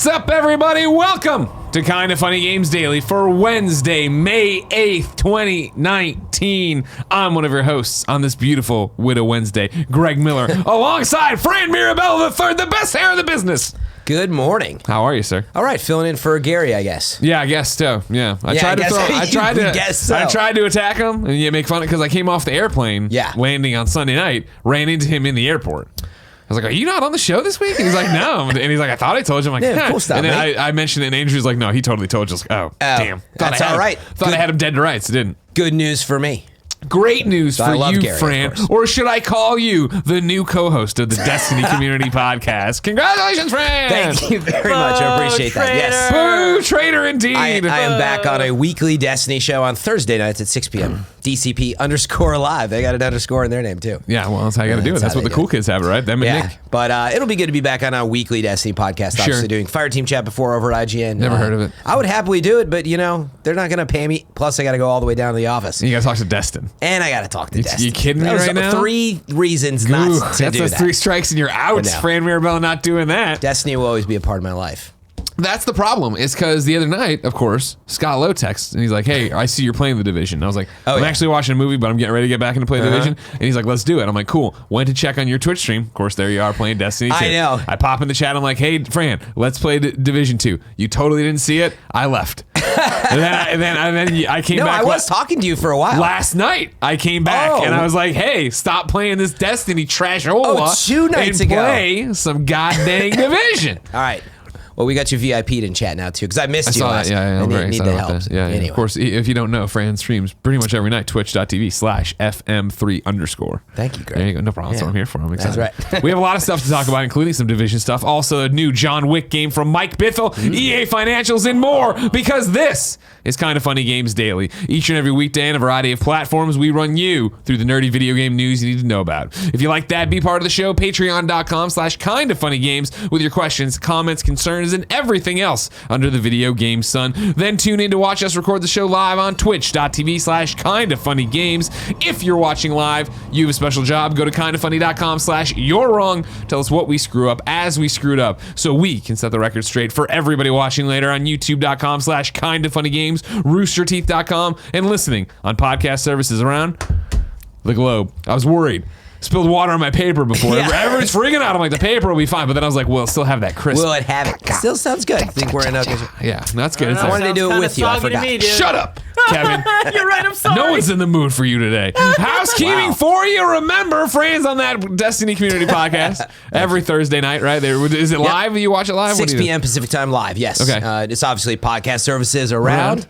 What's up, everybody? Welcome to Kind of Funny Games Daily for Wednesday, May 8th, 2019. I'm one of your hosts on this beautiful Widow Wednesday, Greg Miller, alongside Fran Mirabelle III, the best hair in the business. Good morning. How are you, sir? All right, filling in for Gary, I guess. Yeah, I guess so. Yeah, I tried to attack him and make fun of it because I came off the airplane, landing on Sunday night, ran into him in the airport. I was like, "Are you not on the show this week?" And he's like, "No." And he's like, "I thought I told you." I'm like, "Yeah, cool stuff." And then I mentioned it, and Andrew's like, "No, he totally told you." I was like, "Oh, damn." That's all right. Thought I had him dead to rights. It didn't. Good news for me. Great news for you, Gary, Fran. Or should I call you the new co-host of the Destiny Community Podcast? Congratulations, Fran! Thank you very much. I appreciate that. Yes. Boo, traitor indeed. I am back on a weekly Destiny show on Thursday nights at 6 p.m. DCP_live. They got an underscore in their name, too. Yeah, well, that's how you got to do it. That's what the cool kids have, right? Them and Nick. But it'll be good to be back on a weekly Destiny podcast. Obviously doing Fireteam Chat before over at IGN. Never heard of it. I would happily do it, but, you know, they're not going to pay me. Plus, I got to go all the way down to the office. You got to talk to Destin. And I got to talk to Destin. You kidding me right now? 3 reasons not to do that. That's 3 strikes and you're out. Fran Mirabelle not doing that. Destiny will always be a part of my life. That's the problem, is because the other night, of course, Scott Lowe texts, and he's like, "Hey, I see you're playing The Division." And I was like, I'm actually watching a movie, but I'm getting ready to get back into play The Division. And he's like, "Let's do it." I'm like, "Cool." Went to check on your Twitch stream. Of course, there you are playing Destiny 2. I know. I pop in the chat. I'm like, "Hey, Fran, let's play Division 2. You totally didn't see it. I left. and then I came back. No, I was talking to you for a while. Last night, I came back, and I was like, "Hey, stop playing this Destiny trash 2 nights and ago. Play some goddamn Division." All right. Well, we got you VIP'd in chat now, too, because I missed you last night. I need the help. Yeah, anyway. Of course, if you don't know, Fran streams pretty much every night, twitch.tv/FM3_. Thank you, Greg. There you go. No problem. That's what I'm here for. I'm excited. That's right. We have a lot of stuff to talk about, including some Division stuff. Also, a new John Wick game from Mike Bithell, EA Financials, and more, because this is Kind of Funny Games Daily. Each and every weekday on a variety of platforms, we run you through the nerdy video game news you need to know about. If you like that, be part of the show. Patreon.com/kindoffunnygames with your questions, comments, concerns, and everything else under the video game sun. Then tune in to watch us record the show live on twitch.tv/kindoffunnygames. If you're watching live, you have a special job. Go to kindoffunny.com/you're wrong. Tell us what we screw up as we screwed up, so we can set the record straight for everybody watching later on youtube.com/kindoffunnygames, roosterteeth.com, and listening on podcast services around the globe. I was worried. Spilled water on my paper before. Everyone's freaking out. I'm like, the paper will be fine. But then I was like, well, it'll still have that crisp. Will it have it? Still sounds good. I think we're in a... Yeah, that's good. I wanted to do it with you. I forgot. Shut up, Kevin. You're right. I'm sorry. No one's in the mood for you today. Housekeeping for you. Remember, Fran's on that Destiny Community Podcast every Thursday night, right? Is it live? Yep. You watch it live? 6 p.m. Pacific time live, yes. Okay. It's obviously podcast services around.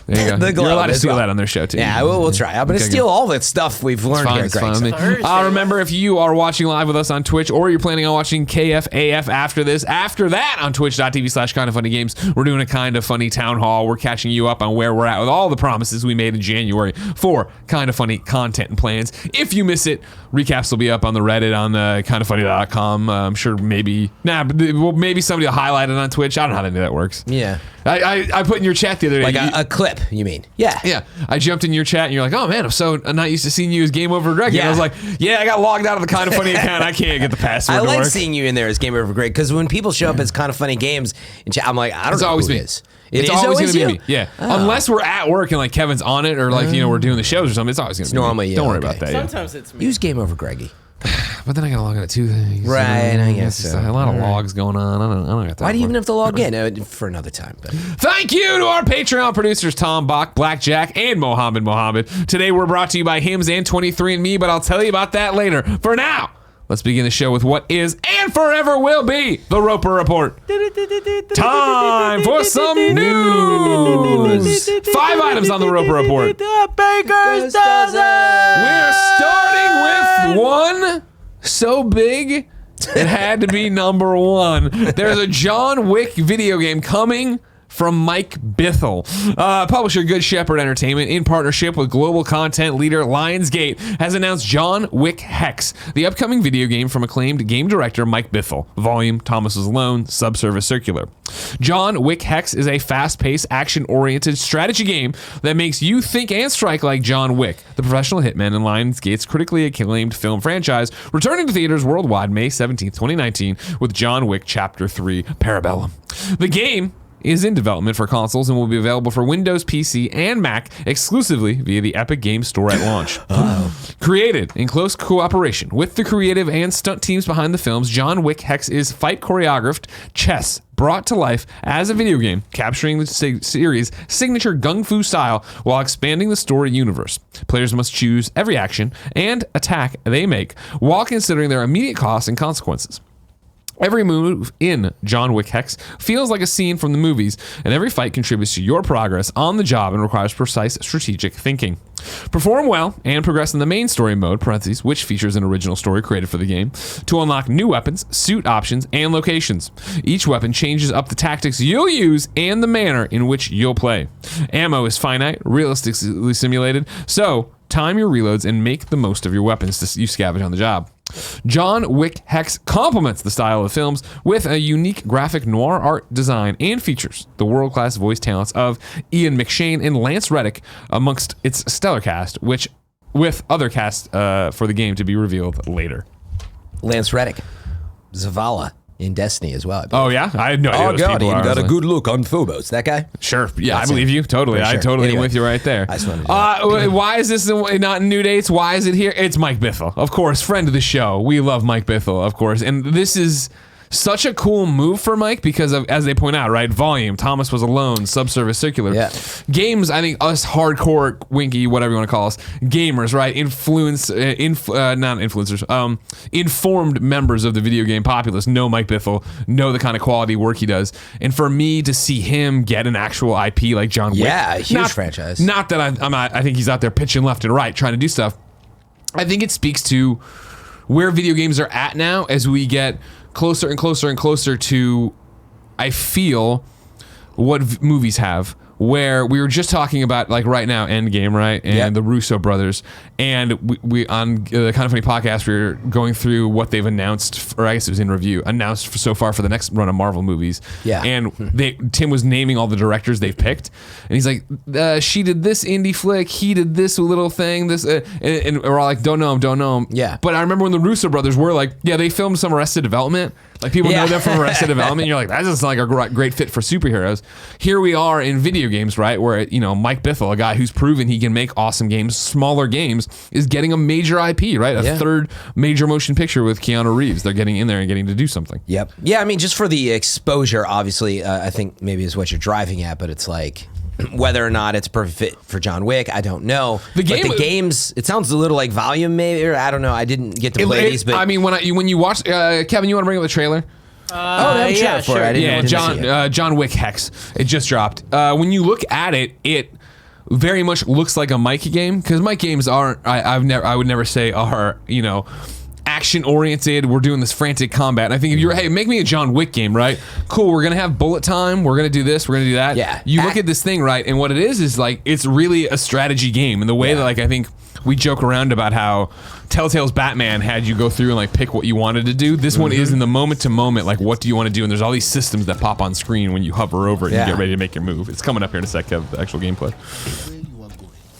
There you go. You're allowed to steal that on their show, too. Yeah, we'll try. I'm going to steal all that stuff we've learned here, Greg. Remember, if you are watching live with us on Twitch, or you're planning on watching KFAF after that on twitch.tv/kindoffunnygames, we're doing a Kind of Funny town hall. We're catching you up on where we're at with all the promises we made in January for Kind of Funny content and plans. If you miss it, recaps will be up on the Reddit on the kindoffunny.com. I'm sure maybe somebody will highlight it on Twitch. I don't know how that works. Yeah. I put in your chat the other day. Like a clip, you mean? Yeah. Yeah. I jumped in your chat and you're like, "Oh man, I'm not used to seeing you as Game Over Greg." Yeah. And I was like, I got logged out of the Kind of Funny account. I can't get the password I to like work. seeing you in there as Game Over Greg, because when people show up as Kind of Funny Games in chat, I'm like, I don't know who it is. It's always going to be me. Yeah. Oh. Unless we're at work and like Kevin's on it, or like, we're doing the shows or something, it's always going to be normally me. Don't worry about that. Sometimes it's me. Use Game Over Greggy. But then I got to log in at 2 things. Right, I guess so. A lot of logs going on. I don't got that. Why do you even have to log in? For another time. But. Thank you to our Patreon producers, Tom Bach, Blackjack, and Mohammed. Today we're brought to you by Hims and 23andMe, but I'll tell you about that later. For now, let's begin the show with what is and forever will be the Roper Report. Time for some news. 5 items on the Roper Report. Baker's dozen. We're starting with one so big it had to be number 1. There's a John Wick video game coming from Mike Bithell. Publisher Good Shepherd Entertainment, in partnership with global content leader Lionsgate, has announced John Wick Hex, the upcoming video game from acclaimed game director Mike Bithell. Volume, Thomas Was Alone, Subservice Circular. John Wick Hex is a fast-paced, action-oriented strategy game that makes you think and strike like John Wick, the professional hitman in Lionsgate's critically acclaimed film franchise, returning to theaters worldwide May 17th, 2019, with John Wick Chapter 3 Parabellum. The game is in development for consoles and will be available for Windows, PC, and Mac exclusively via the Epic Games Store at launch. Created in close cooperation with the creative and stunt teams behind the films, John Wick Hex is fight choreographed chess brought to life as a video game, capturing the series' signature gung fu style while expanding the story universe. Players must choose every action and attack they make while considering their immediate costs and consequences. Every move in John Wick Hex feels like a scene from the movies, and every fight contributes to your progress on the job and requires precise strategic thinking. Perform well and progress in the main story mode, parentheses, which features an original story created for the game, to unlock new weapons, suit options, and locations. Each weapon changes up the tactics you'll use and the manner in which you'll play. Ammo is finite, realistically simulated, so time your reloads and make the most of your weapons you scavenge on the job. John Wick Hex complements the style of films with a unique graphic noir art design and features the world-class voice talents of Ian McShane and Lance Reddick amongst its stellar cast, which with other casts for the game to be revealed later. Lance Reddick, Zavala in Destiny as well. Oh yeah, I had no idea. Oh those god, people he are. got a good look on Phobos. That guy. Sure, yeah, That's I believe him. you totally. For I sure. totally am Anyway, with you right there. I just wanted to why is this not in New Dates? Why is it here? It's Mike Bithell, of course, friend of the show. We love Mike Bithell, of course, and this is such a cool move for Mike because of, as they point out, right? Volume, Thomas Was Alone, Subservice Circular. Yeah. Games, I think us hardcore, winky, whatever you want to call us, gamers, right? Not influencers, informed members of the video game populace know Mike Bithell, know the kind of quality work he does. And for me to see him get an actual IP like John Wick. Yeah, a huge franchise. Not that I think he's out there pitching left and right trying to do stuff. I think it speaks to where video games are at now as we get closer and closer and closer to, I feel, what movies have. Where we were just talking about, like right now, Endgame, right? And the Russo brothers. And we on the Kind of Funny podcast, we were going through what they've announced, or I guess it was in review, announced so far for the next run of Marvel movies. Yeah. And Tim was naming all the directors they've picked. And he's like, she did this indie flick, he did this little thing, this, and we're all like, don't know him. Yeah. But I remember when the Russo brothers were like, yeah, they filmed some Arrested Development. Like people know them from Arrested Development. And you're like, that doesn't sound like a great fit for superheroes. Here we are in video games, right? Where, Mike Bithell, a guy who's proven he can make awesome games, smaller games, is getting a major IP, right? A third major motion picture with Keanu Reeves. They're getting in there and getting to do something. Yep. Yeah, I mean, just for the exposure, obviously, I think maybe is what you're driving at, but it's like, whether or not it's perfect fit for John Wick, I don't know. The games, it sounds a little like Volume, maybe, or I don't know. I didn't get to play these, but I mean, when you watch, Kevin, you want to bring up the trailer? Yeah, sure. I didn't know. John Wick Hex. It just dropped. When you look at it, it very much looks like a Mike game because Mike games aren't. I would never say are action oriented. We're doing this frantic combat. And I think if you're, hey, make me a John Wick game, right? Cool. We're gonna have bullet time. We're gonna do this. We're gonna do that. Yeah. You look at this thing, right? And what it is like it's really a strategy game. And the way that I think we joke around about how Telltale's Batman had you go through and pick what you wanted to do. This one is in the moment to moment, what do you want to do? And there's all these systems that pop on screen when you hover over it and you get ready to make your move. It's coming up here in a sec, Kev, the actual gameplay.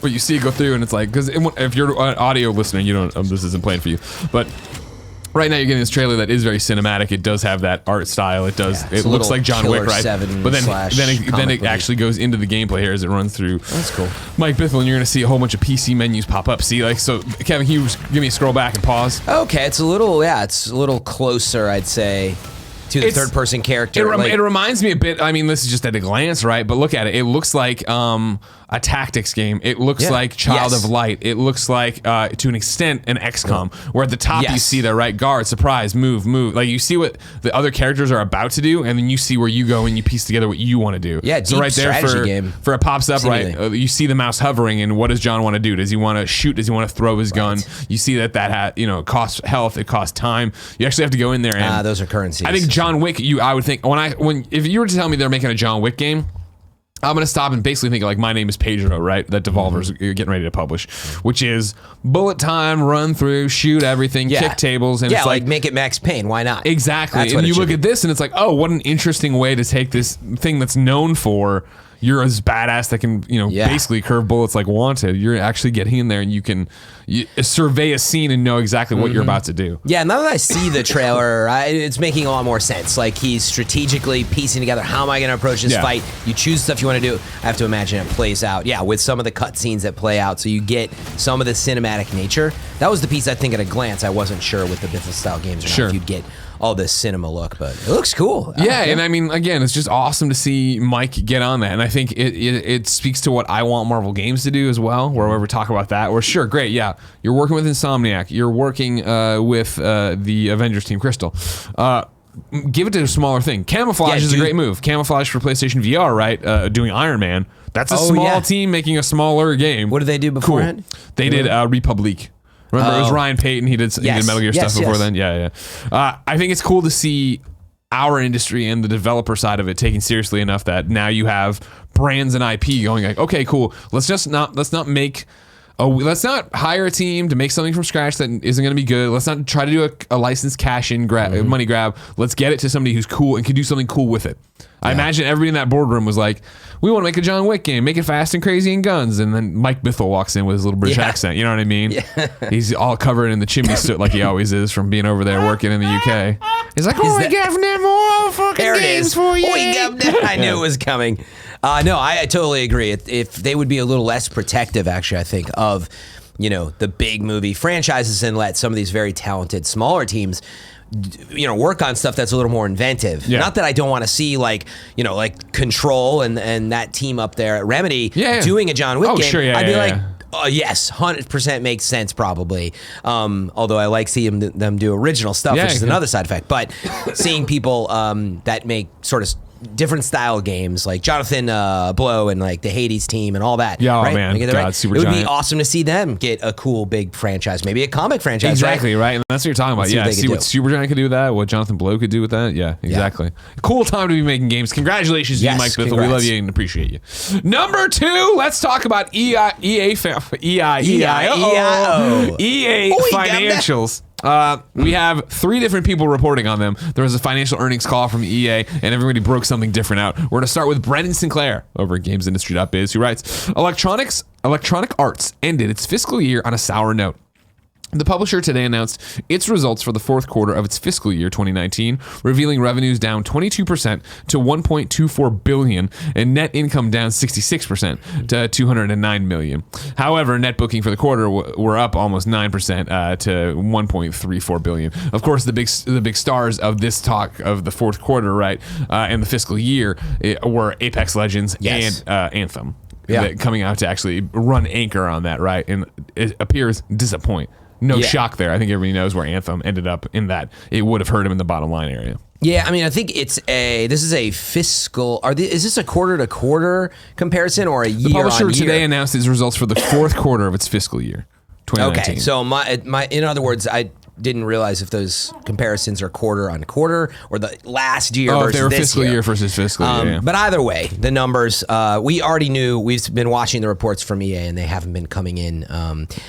But you see it go through and it's like, because if you're an audio listener, you don't, this isn't playing for you. But right now you're getting this trailer that is very cinematic. It does have that art style. It does. It looks like John Wick, right? But then it actually goes into the gameplay here as it runs through. That's cool. Mike Bithell, and you're going to see a whole bunch of PC menus pop up. See, so Kevin, can you give me a scroll back and pause? Okay, it's a little closer, I'd say, to the third person character. It reminds me a bit. I mean, this is just at a glance, right? But look at it. It looks like a tactics game. It looks like Child of Light. It looks like, to an extent, an XCOM, where at the top you see the right guard, surprise, move. Like you see what the other characters are about to do, and then you see where you go and you piece together what you want to do. Yeah, so right there for it pops up, right? anything. You see the mouse hovering, and what does John want to do? Does he want to shoot? Does he want to throw his gun? You see that costs health. It costs time. You actually have to go in there and those are currencies. I think John Wick. I would think if you were to tell me they're making a John Wick game, I'm going to stop and basically think like My Name is Pedro, right? That Devolver's getting ready to publish, which is bullet time, run through, shoot everything, kick tables. And it's like make it Max Payne. Why not? Exactly. And you look at this and it's like, oh, what an interesting way to take this thing that's known for you're as badass that can, basically curve bullets like Wanted. You're actually getting in there and you can survey a scene and know exactly what you're about to do. Yeah, now that I see the trailer, it's making a lot more sense. Like he's strategically piecing together, how am I going to approach this fight? You choose stuff you want to do. I have to imagine it plays out. Yeah, with some of the cutscenes that play out, so you get some of the cinematic nature. That was the piece I think at a glance I wasn't sure with the Bithell style games or not if you'd get all this cinema look, but it looks cool. Yeah, and I mean, again, it's just awesome to see Mike get on that, and I think it speaks to what I want Marvel Games to do as well, where we talk about that, where sure, great, yeah, you're working with Insomniac, you're working with the Avengers Team Crystal. Give it to a smaller thing. Camouflage is a great move. Camouflage for PlayStation VR, right? Doing Iron Man. That's a small team making a smaller game. What did they do beforehand? Cool. They did Republic. Remember, it was Ryan Payton. He did Metal Gear stuff before then. Yeah. I think it's cool to see our industry and the developer side of it taken seriously enough that now you have brands and IP going like, okay, cool. Let's not hire a team to make something from scratch that isn't going to be good. Let's not try to do a licensed cash-in money grab. Let's get it to somebody who's cool and can do something cool with it. I imagine everybody in that boardroom was like, we want to make a John Wick game, make it fast and crazy and guns. And then Mike Bithell walks in with his little British accent. You know what I mean? Yeah. He's all covered in the chimney soot like he always is from being over there working in the UK. He's like, we got more fucking games for you. I knew it was coming. No, I totally agree. If they would be a little less protective, actually, I think, of the big movie franchises and let some of these very talented smaller teams work on stuff that's a little more inventive. Not that I don't want to see like Control and that team up there at Remedy doing a John Wick game. Sure, I'd be like, yes, 100% makes sense probably. Although I like seeing them do original stuff, which is another side effect. But seeing people that make sort of different style games like Jonathan Blow and like the Hades team and all that. Yeah, right? Man, God, it would be awesome to see them get a cool big franchise, maybe a comic franchise. Exactly, right? And that's what you're talking about. See what Supergiant could do with that, what Jonathan Blow could do with that. Yeah, exactly. Yeah. Cool time to be making games. Congratulations to you, Mike Bithell. We love you and appreciate you. Number 2, let's talk about EA financials. We have 3 different people reporting on them. There was a financial earnings call from EA, and everybody broke something different out. We're going to start with Brendan Sinclair over at GamesIndustry.biz, who writes, Electronic Arts ended its fiscal year on a sour note. The publisher today announced its results for the fourth quarter of its fiscal year 2019, revealing revenues down 22% to $1.24 billion and net income down 66% to $209 million. However, net booking for the quarter were up almost 9% to $1.34 billion. Of course, the big stars of this talk of the fourth quarter, right, and the fiscal year were Apex Legends and Anthem. Coming out to actually run anchor on that, right, and it appears disappoint. No shock there. I think everybody knows where Anthem ended up in that. It would have hurt him in the bottom line area. Yeah, I mean, I think this is a fiscal. Is this a quarter-to-quarter comparison or a year-on-year? The publisher today announced its results for the fourth quarter of its fiscal year, 2019. Okay, so my in other words, I didn't realize if those comparisons are quarter-on-quarter or the last year versus this year. They were fiscal year versus fiscal year. But either way, the numbers, we already knew. We've been watching the reports from EA, and they haven't been coming in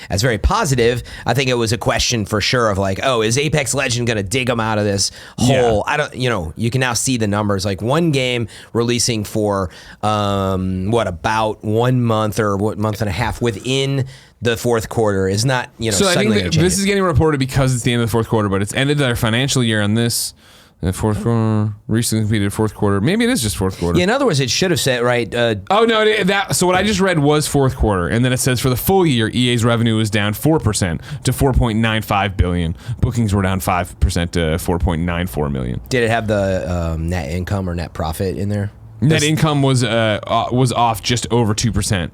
as very positive. I think it was a question for sure of like, is Apex Legend going to dig them out of this hole? I don't. You can now see the numbers. Like one game releasing for about 1 month or month and a half within the fourth quarter is not, so I think this is getting reported because it's the end of the fourth quarter, but it's ended their financial year on this. The fourth quarter, recently completed fourth quarter. Maybe it is just fourth quarter. Yeah, in other words, it should have said, right? So what I just read was fourth quarter, and then it says for the full year, EA's revenue was down 4% to $4.95 billion. Bookings were down 5% to $4.94 million. Did it have the net income or net profit in there? Net income was off just over 2%.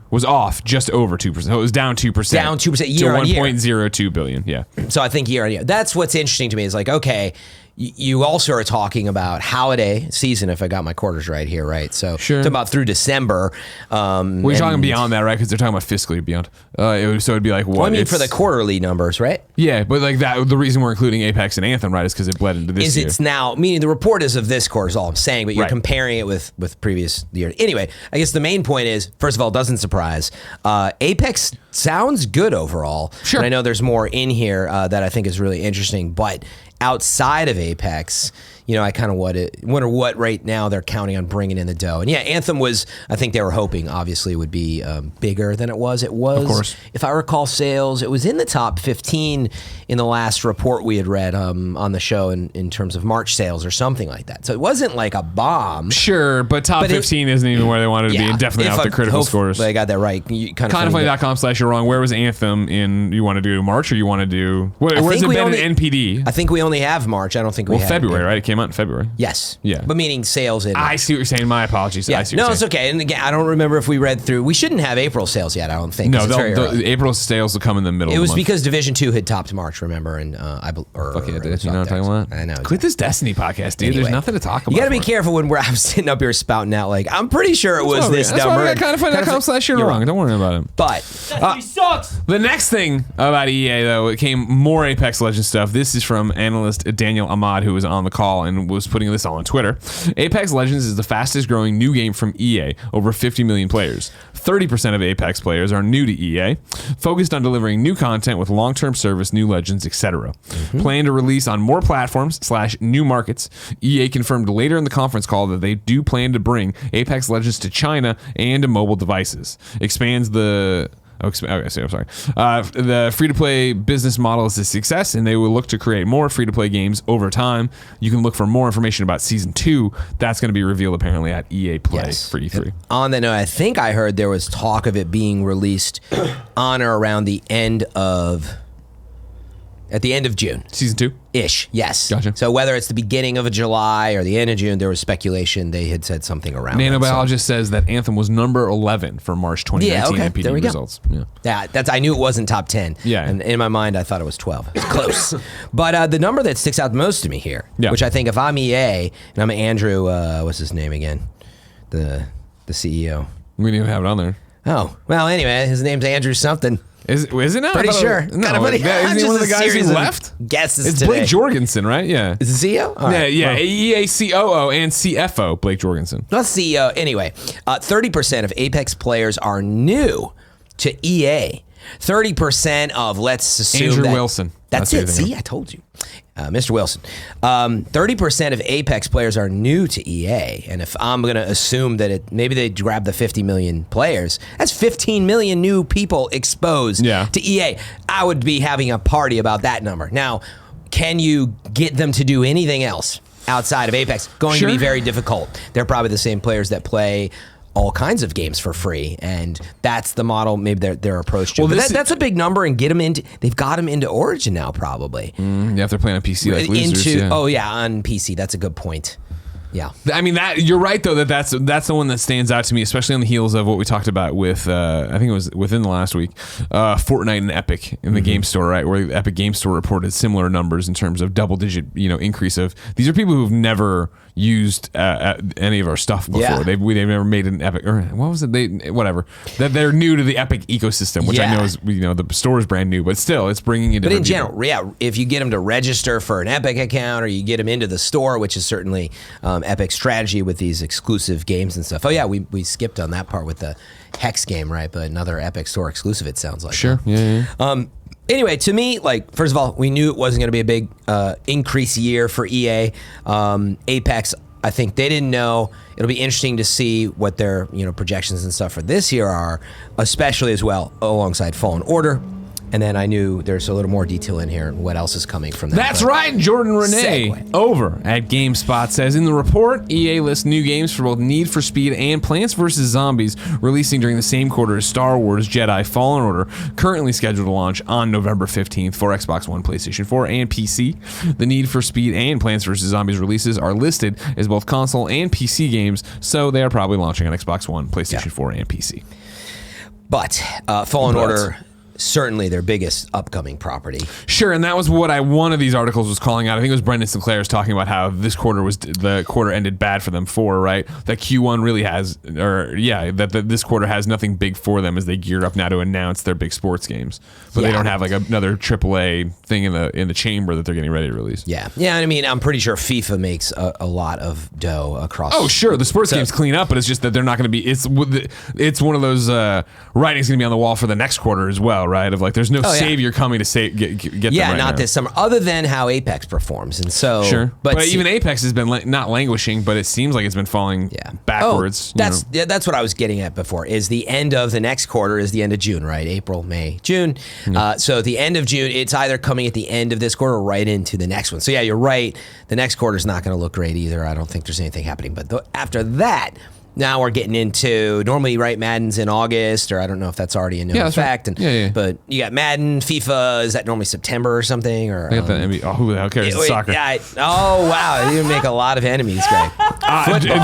Was off just over 2%. So it was down 2%. Down 2% year on year. To $1.02 billion, yeah. So I think year on year. That's what's interesting to me is like, okay, you also are talking about holiday season, if I got my quarters right here, right? So sure. talking about through December. We're talking beyond that, right? Because they're talking about fiscally beyond. So it'd be like what? Well, I mean, for the quarterly numbers, right? Yeah, but like that, the reason we're including Apex and Anthem, right, is because it bled into this year. It's now, meaning the report is of this quarter is all I'm saying, but you're comparing it with previous year. Anyway, I guess the main point is, first of all, it doesn't surprise. Apex sounds good overall. Sure. And I know there's more in here that I think is really interesting, but outside of Apex, I kind of wonder what right now they're counting on bringing in the dough. And yeah, Anthem was, I think they were hoping, obviously, would be bigger than it was. It was, of course. If I recall sales, it was in the top 15 in the last report we had read on the show in terms of March sales or something like that. So it wasn't like a bomb. Sure, but top 15 isn't even where they wanted to be, and definitely out the critical scores. I got that right. Kindoffunny.com/you're wrong. Where was Anthem in, you want to do March or you want to do, where's it been in NPD? I think we only have March. I don't think we have February, right? It came out in February. Yes. Yeah. But meaning sales in. I see what you're saying. My apologies. Yeah. I see what you're it's okay. And again, I don't remember if we read through. We shouldn't have April sales yet, I don't think. No, April sales will come in the middle of the month. It was because Division 2 had topped March, remember? And Fuck yeah, dude. You know what I'm talking about? I know. Quit this Destiny podcast, dude. Anyway, there's nothing to talk about. You got to be careful when I'm sitting up here spouting out like, I'm pretty sure it was this number. That's why we got kindoffunny.com/you're wrong. Don't worry about it. But Destiny sucks. The next thing about EA, though, it came more Apex Legends stuff. This is from analyst Daniel Ahmad, who was on the call and was putting this all on Twitter. Apex Legends is the fastest growing new game from EA, over 50 million players. 30% of Apex players are new to EA, focused on delivering new content with long-term service, new legends, etc. Plan to release on more platforms / new markets. EA confirmed later in the conference call that they do plan to bring Apex Legends to China and to mobile devices. Expands the... I'm sorry. The free-to-play business model is a success, and they will look to create more free-to-play games over time. You can look for more information about Season 2. That's going to be revealed, apparently, at EA Play for E3. And on that note, I think I heard there was talk of it being released on or around at the end of June. Season 2? Ish, yes. Gotcha. So whether it's the beginning of July or the end of June, there was speculation. They had said something around Nanobiologist says that Anthem was number 11 for March 2019 NPD results. Yeah, I knew it wasn't top 10. Yeah. And in my mind, I thought it was 12. It's close. But the number that sticks out most to me here, which I think if I'm EA, and I'm Andrew, what's his name again? The CEO. We didn't even have it on there. Oh, well, anyway, his name's Andrew something. Is it not? Pretty sure. No, isn't he one of the guys who left? Guesses it's today. Blake Jorgensen, right? Yeah. Is it CEO? Yeah, EA COO and CFO, Blake Jorgensen. Not CEO. Anyway, 30% of Apex players are new to EA. 30% of, let's assume Andrew Wilson. That's it. See, I told you. Mr. Wilson. 30% of Apex players are new to EA. And if I'm going to assume that maybe they grab the 50 million players, that's 15 million new people exposed to EA. I would be having a party about that number. Now, can you get them to do anything else outside of Apex? Going to be very difficult. They're probably the same players that play all kinds of games for free, and that's the model. Maybe their approach to. Well, that's a big number, and get them into. They've got them into Origin now, probably. Yeah, if they're playing on PC, like losers. Oh yeah, on PC. That's a good point. Yeah, I mean that you're right though that's the one that stands out to me, especially on the heels of what we talked about with I think it was within the last week, Fortnite and Epic in the Game Store, right? Where the Epic Game Store reported similar numbers in terms of double-digit, increase of. These are people who've never used any of our stuff before. Yeah. They've never made an Epic or what was it? That they're new to the Epic ecosystem, which I know is the store is brand new, but still it's bringing in. But in general, if you get them to register for an Epic account or you get them into the store, which is certainly Epic's strategy with these exclusive games and stuff. Oh yeah, we skipped on that part with the Hex game, right? But another Epic Store exclusive, it sounds like. Sure. Yeah. Anyway, to me, first of all, we knew it wasn't going to be a big increase year for EA. Apex, I think they didn't know. It'll be interesting to see what their projections and stuff for this year are, especially as well alongside Fallen Order. And then I knew there's a little more detail in here and what else is coming from that. That's right. Jordan Renee over at GameSpot says, in the report, EA lists new games for both Need for Speed and Plants vs. Zombies releasing during the same quarter as Star Wars Jedi Fallen Order, currently scheduled to launch on November 15th for Xbox One, PlayStation 4, and PC. The Need for Speed and Plants vs. Zombies releases are listed as both console and PC games, so they are probably launching on Xbox One, PlayStation 4, and PC. But Fallen Order certainly their biggest upcoming property. Sure, and that was what one of these articles was calling out. I think it was Brendan Sinclair's talking about how the quarter ended bad for them right? That Q1 really has, that this quarter has nothing big for them as they geared up now to announce their big sports games. But they don't have like another AAA thing in the chamber that they're getting ready to release. Yeah. I mean, I'm pretty sure FIFA makes a lot of dough across. Oh, sure. The sports games clean up, but it's just that they're not going to be. It's one of those writing's going to be on the wall for the next quarter as well, right? Of like, there's no savior coming to get them right not now. this summer, other than how Apex performs, and so sure. But even Apex has been not languishing, but it seems like it's been falling backwards. That's what I was getting at before. Is the end of the next quarter is the end of June, right? April, May, June. So at the end of June, it's either coming at the end of this quarter or right into the next one. So yeah, you're right. The next quarter is not going to look great either. I don't think there's anything happening. But after that, now we're getting into normally, right? Madden's in August, or I don't know if that's already in effect. Right. And but you got Madden, FIFA. Is that normally September or something? Or I got that NBA. Who the hell cares? It's soccer. Oh wow, you make a lot of enemies, Greg.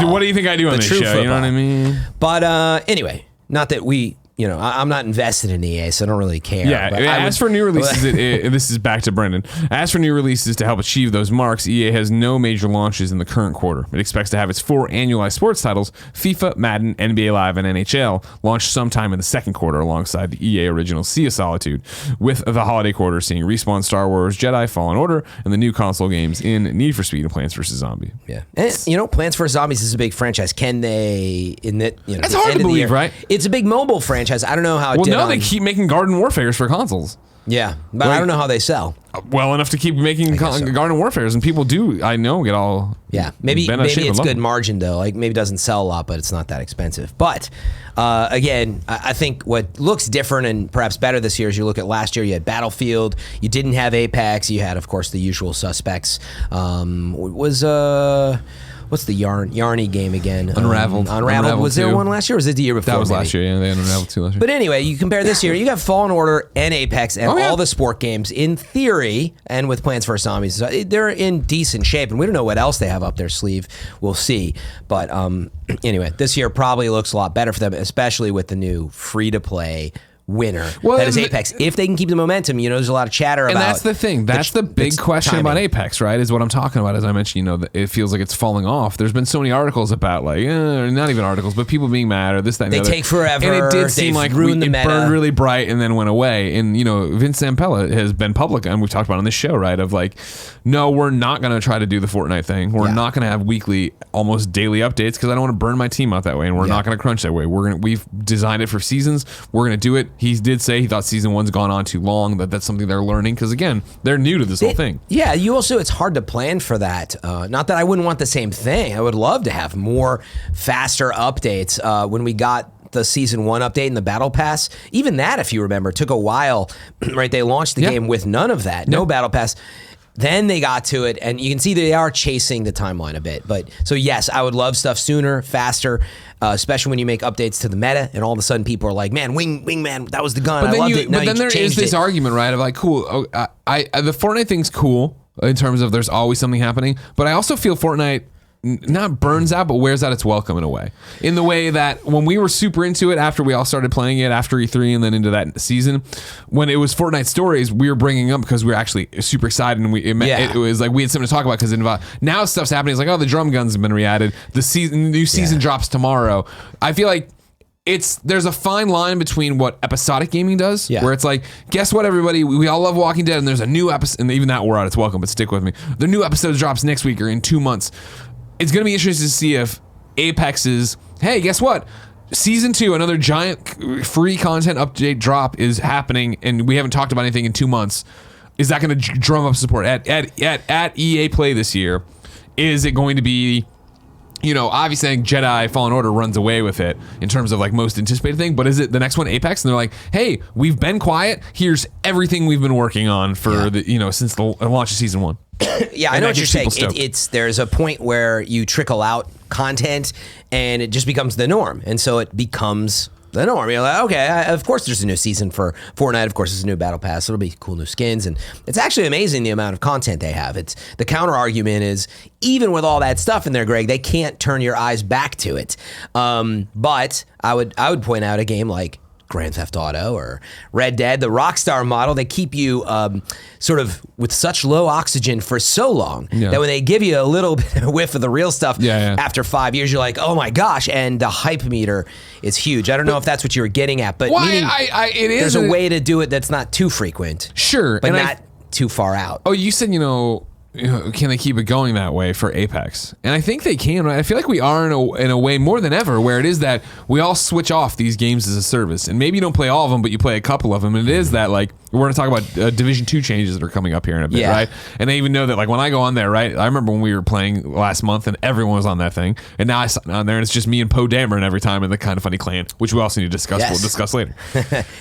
What do you think I do on this show? Football. You know what I mean? But anyway, not that we. I'm not invested in EA, so I don't really care. Yeah, as for new releases, this is back to Brendan. As for new releases to help achieve those marks, EA has no major launches in the current quarter. It expects to have its 4 annualized sports titles, FIFA, Madden, NBA Live, and NHL, launch sometime in the second quarter alongside the EA original Sea of Solitude, with the holiday quarter seeing Respawn Star Wars Jedi Fallen Order and the new console games in Need for Speed and Plants vs. Zombie. Yeah, and Plants vs. Zombies is a big franchise. Can they, it's hard to believe, right? It's a big mobile franchise. I don't know how it did. Well, no, they keep making Garden Warfares for consoles. Yeah, but I don't know how they sell. Well enough to keep making Garden Warfares, and people do, I know, get all maybe it's good margin though. Like maybe it doesn't sell a lot, but it's not that expensive. But again, I think what looks different and perhaps better this year is you look at last year. You had Battlefield, you didn't have Apex, you had of course the usual suspects. What's the Yarny game again? Unraveled. Unraveled. Was there one last year or was it the year before? That was last year, yeah. They had Unraveled 2 last year. But anyway, you compare this year, you got Fallen Order and Apex and all the sport games. In theory, and with Plants vs. Zombies, they're in decent shape. And we don't know what else they have up their sleeve. We'll see. But anyway, this year probably looks a lot better for them, especially with the new free-to-play winner that is Apex. If they can keep the momentum, there's a lot of chatter about. And that's the thing. That's the big question about Apex, right? Is what I'm talking about. As I mentioned, it feels like it's falling off. There's been so many articles about not even articles, but people being mad or this, that, and the other. They take forever. And it did seem like it burned really bright and then went away. And Vince Zampella has been public, and we've talked about on this show, right? Of like, no, we're not going to try to do the Fortnite thing. We're not going to have weekly, almost daily updates because I don't want to burn my team out that way, and we're not going to crunch that way. We've designed it for seasons. We're going to do it. He did say he thought season 1's gone on too long, that's something they're learning because, again, they're new to this whole thing. Yeah, it's hard to plan for that. Not that I wouldn't want the same thing. I would love to have more faster updates. When we got the season 1 update and the battle pass, even that, if you remember, took a while, right? They launched the game with none of that, no battle pass. Then they got to it, and you can see they are chasing the timeline a bit. But so yes, I would love stuff sooner, faster, especially when you make updates to the meta, and all of a sudden people are like, "Man, Wingman, that was the gun. I loved it." But then there is this argument, right? Of like, cool, the Fortnite thing's cool in terms of there's always something happening, but I also feel Fortnite not burns out, but wears out its welcome in a way. In the way that when we were super into it after we all started playing it after E3 and then into that season, when it was Fortnite Stories, we were bringing up because we were actually super excited and it was like we had something to talk about because it involved. Now stuff's happening. It's like, oh, the drum guns have been re-added. The new season drops tomorrow. I feel like there's a fine line between what episodic gaming does, where it's like, guess what, everybody, we all love Walking Dead, and there's a new episode, and even that wore out its welcome, but stick with me. The new episode drops next week or in 2 months. It's going to be interesting to see if Apex's, hey, guess what? Season 2, another giant free content update drop is happening, and we haven't talked about anything in 2 months. Is that going to drum up support at EA Play this year? Is it going to be, obviously I think Jedi Fallen Order runs away with it in terms of like most anticipated thing, but is it the next one Apex? And they're like, hey, we've been quiet. Here's everything we've been working on for since the launch of season 1. Yeah, I know what you're saying. There's a point where you trickle out content and it just becomes the norm. And so it becomes the norm. You're like, okay, of course there's a new season for Fortnite. Of course there's a new battle pass. It'll be cool new skins. And it's actually amazing the amount of content they have. The counter argument is, even with all that stuff in there, Greg, they can't turn your eyes back to it. But I would point out a game like Grand Theft Auto or Red Dead, the Rockstar model, they keep you sort of with such low oxygen for so long that when they give you a little bit of whiff of the real stuff after 5 years, you're like, oh my gosh, and the hype meter is huge. I don't know if that's what you were getting at, but there's a way to do it that's not too frequent. Sure. But not too far out. Oh, you said, can they keep it going that way for Apex? And I think they can. Right? I feel like we are in a way more than ever where it is that we all switch off these games as a service. And maybe you don't play all of them, but you play a couple of them. And it is that, like, we're going to talk about Division 2 changes that are coming up here in a bit, right? And I even know that, like, when I go on there, right, I remember when we were playing last month and everyone was on that thing. And now I sit on there and it's just me and Poe Dameron every time in the Kind of Funny clan, which we also need to discuss. We'll discuss later.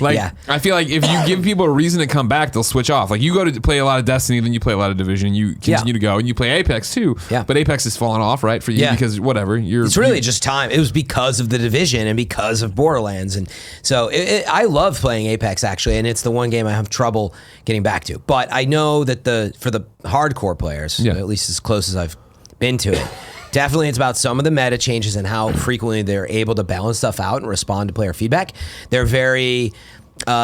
Like, I feel like if you give people a reason to come back, they'll switch off. Like, you go to play a lot of Destiny, then you play a lot of Division, you continue to go, and you play Apex too. But Apex has fallen off, right, for you because whatever. It's really just time. It was because of the Division and because of Borderlands. And so I love playing Apex, actually, and it's the one game I have trouble getting back to. But I know that for the hardcore players, at least as close as I've been to it, definitely it's about some of the meta changes and how frequently they're able to balance stuff out and respond to player feedback. They're very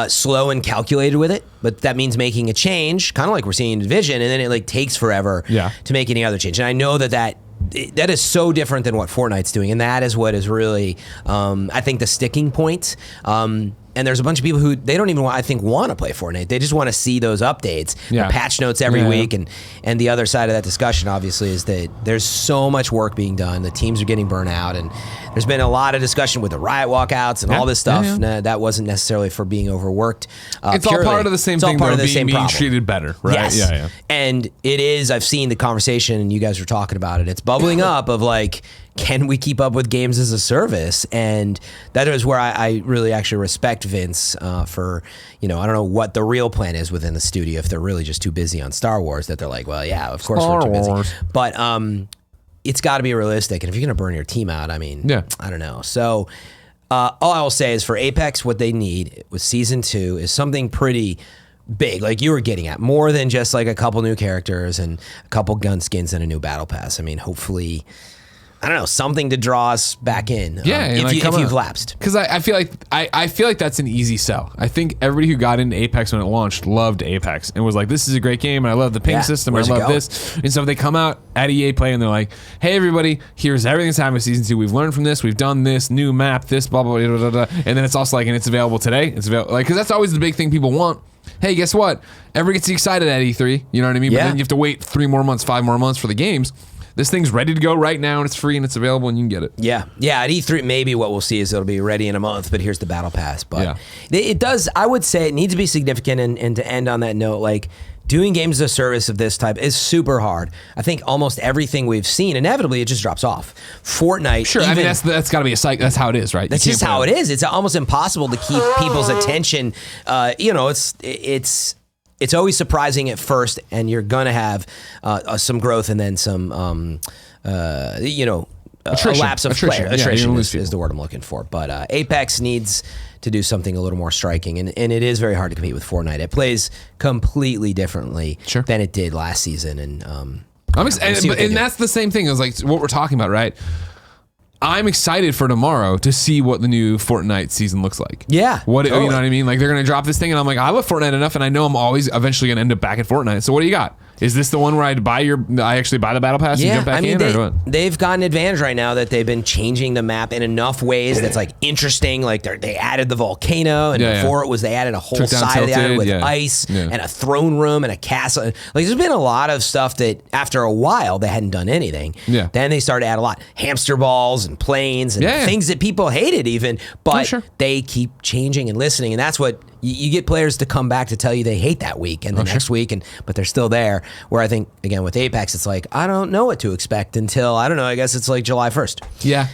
slow and calculated with it, but that means making a change, kind of like we're seeing in Division, and then it like takes forever to make any other change. And I know that is so different than what Fortnite's doing, and that is what is really, I think, the sticking point. And there's a bunch of people who they don't even want to play Fortnite. They just want to see those updates, the patch notes every week. And the other side of that discussion, obviously, is that there's so much work being done. The teams are getting burnt out, and there's been a lot of discussion with the riot walkouts and all this stuff. That wasn't necessarily for being overworked. It's all part of the same thing, though, being treated better, right? Yes. And it is, I've seen the conversation, and you guys were talking about it. It's bubbling up of like, can we keep up with games as a service? And that is where I really actually respect Vince for, I don't know what the real plan is within the studio, if they're really just too busy on Star Wars, that they're like, well, yeah, of course we're too busy. But it's got to be realistic. And if you're going to burn your team out, I mean, I don't know. So all I will say is for Apex, what they need with Season 2 is something pretty big, like you were getting at, more than just like a couple new characters and a couple gun skins and a new battle pass. I mean, hopefully, I don't know, something to draw us back in. If you've lapsed, because I feel like I feel like that's an easy sell. I think everybody who got into Apex when it launched loved Apex and was like, "This is a great game, and I love the ping system. I love this." And so if they come out at EA Play and they're like, "Hey, everybody, here's everything that's happened with Season 2. We've learned from this. We've done this new map, this blah blah blah blah blah," and then it's also like, and it's available today. It's available, like, because that's always the big thing people want. Hey, guess what? Everybody gets excited at E3. You know what I mean? But then you have to wait 3 more months, 5 more months for the games. This thing's ready to go right now, and it's free, and it's available, and you can get it. Yeah. At E3, maybe what we'll see is it'll be ready in a month, but here's the battle pass. But it does, I would say it needs to be significant, and to end on that note, like, doing games as a service of this type is super hard. I think almost everything we've seen, inevitably, it just drops off. Fortnite, sure. I mean, that's got to be a cycle. That's how it is, right? That's just how it is. It's almost impossible to keep people's attention. It's always surprising at first, and you're gonna have some growth and then some, a lapse of player. Attrition is the word I'm looking for. But Apex needs to do something a little more striking, and it is very hard to compete with Fortnite. It plays completely differently than it did last season, and that's the same thing as like what we're talking about, right? I'm excited for tomorrow to see what the new Fortnite season looks like. Yeah. You know what I mean? Like, they're going to drop this thing, and I'm like, I love Fortnite enough, and I know I'm always eventually going to end up back at Fortnite. So what do you got? Is this the one where I actually buy the battle pass and jump back in? Or what? They've got an advantage right now that they've been changing the map in enough ways that's like interesting. Like they added the volcano, and before it was they added a whole side of the island with ice and a throne room and a castle. Like, there's been a lot of stuff that after a while they hadn't done anything. Yeah. Then they started to add a lot. Hamster balls and planes and things that people hated even, but they keep changing and listening, and that's what you get players to come back to tell you they hate that week and the next week, but they're still there. Where I think, again, with Apex, it's like, I don't know what to expect until, I don't know, I guess it's like July 1st. Yeah.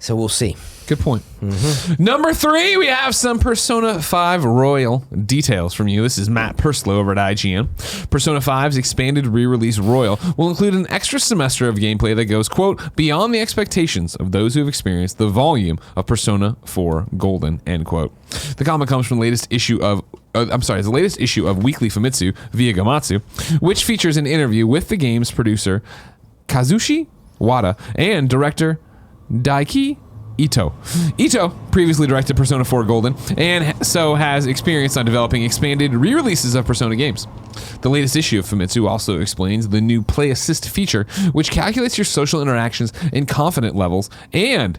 So we'll see. Good point. Mm-hmm. Number 3, we have some Persona 5 Royal details from you. This is Matt Purslow over at IGN. Persona 5's expanded re-release Royal will include an extra semester of gameplay that goes, quote, beyond the expectations of those who have experienced the volume of Persona 4 Golden, end quote. The comment comes from the latest issue of Weekly Famitsu via Gamatsu, which features an interview with the game's producer Kazushi Wada and director Daiki Ito. Ito previously directed Persona 4 Golden, and so has experience on developing expanded re-releases of Persona games. The latest issue of Famitsu also explains the new Play Assist feature, which calculates your social interactions and confidant levels, and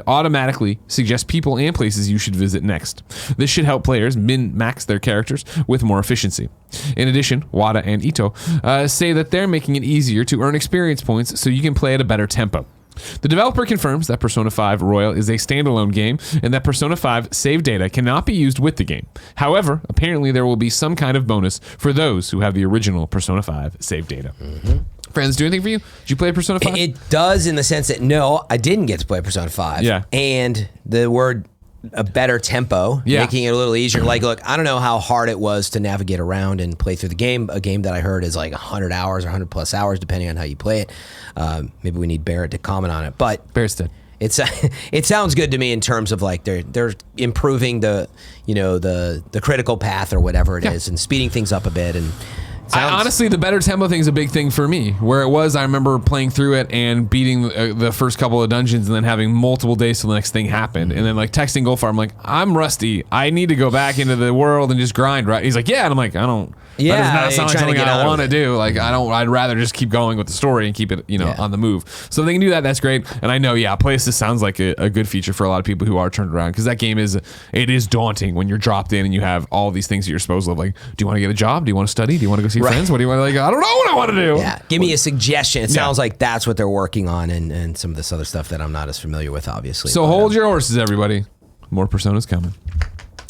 automatically suggests people and places you should visit next. This should help players min-max their characters with more efficiency. In addition, Wada and Ito say that they're making it easier to earn experience points so you can play at a better tempo. The developer confirms that Persona 5 Royal is a standalone game and that Persona 5 save data cannot be used with the game. However, apparently there will be some kind of bonus for those who have the original Persona 5 save data. Friends, do anything for you? Did you play Persona 5? It does in the sense that, no, I didn't get to play Persona 5. Yeah. And the word a better tempo, making it a little easier. Like, look, I don't know how hard it was to navigate around and play through the game. A game that I heard is like 100 hours or 100 plus hours, depending on how you play it. Maybe we need Barrett to comment on it. But Barrett's dead. It sounds good to me in terms of like they're improving the critical path or whatever it is and speeding things up a bit and. Honestly, the better tempo thing is a big thing for me. Where it was, I remember playing through it and beating the first couple of dungeons and then having multiple days till the next thing happened. And then like texting Goldfarb, I'm like, I'm rusty. I need to go back into the world and just grind, right? He's like, yeah. And I'm like, I don't. Yeah, that does not sound like something I want to do. Like, Mm-hmm. I don't. I'd rather just keep going with the story and keep it, on the move. So if they can do that, that's great. And I know, Play Assist sounds like a good feature for a lot of people who are turned around because that game is daunting when you're dropped in and you have all these things at your disposal of like, do you want to get a job? Do you want to study? Do you want to go see friends? What do you want to like? I don't know what I want to do. Yeah, give me a suggestion. It sounds like that's what they're working on, and some of this other stuff that I'm not as familiar with, obviously. So hold your horses, everybody. More Personas coming.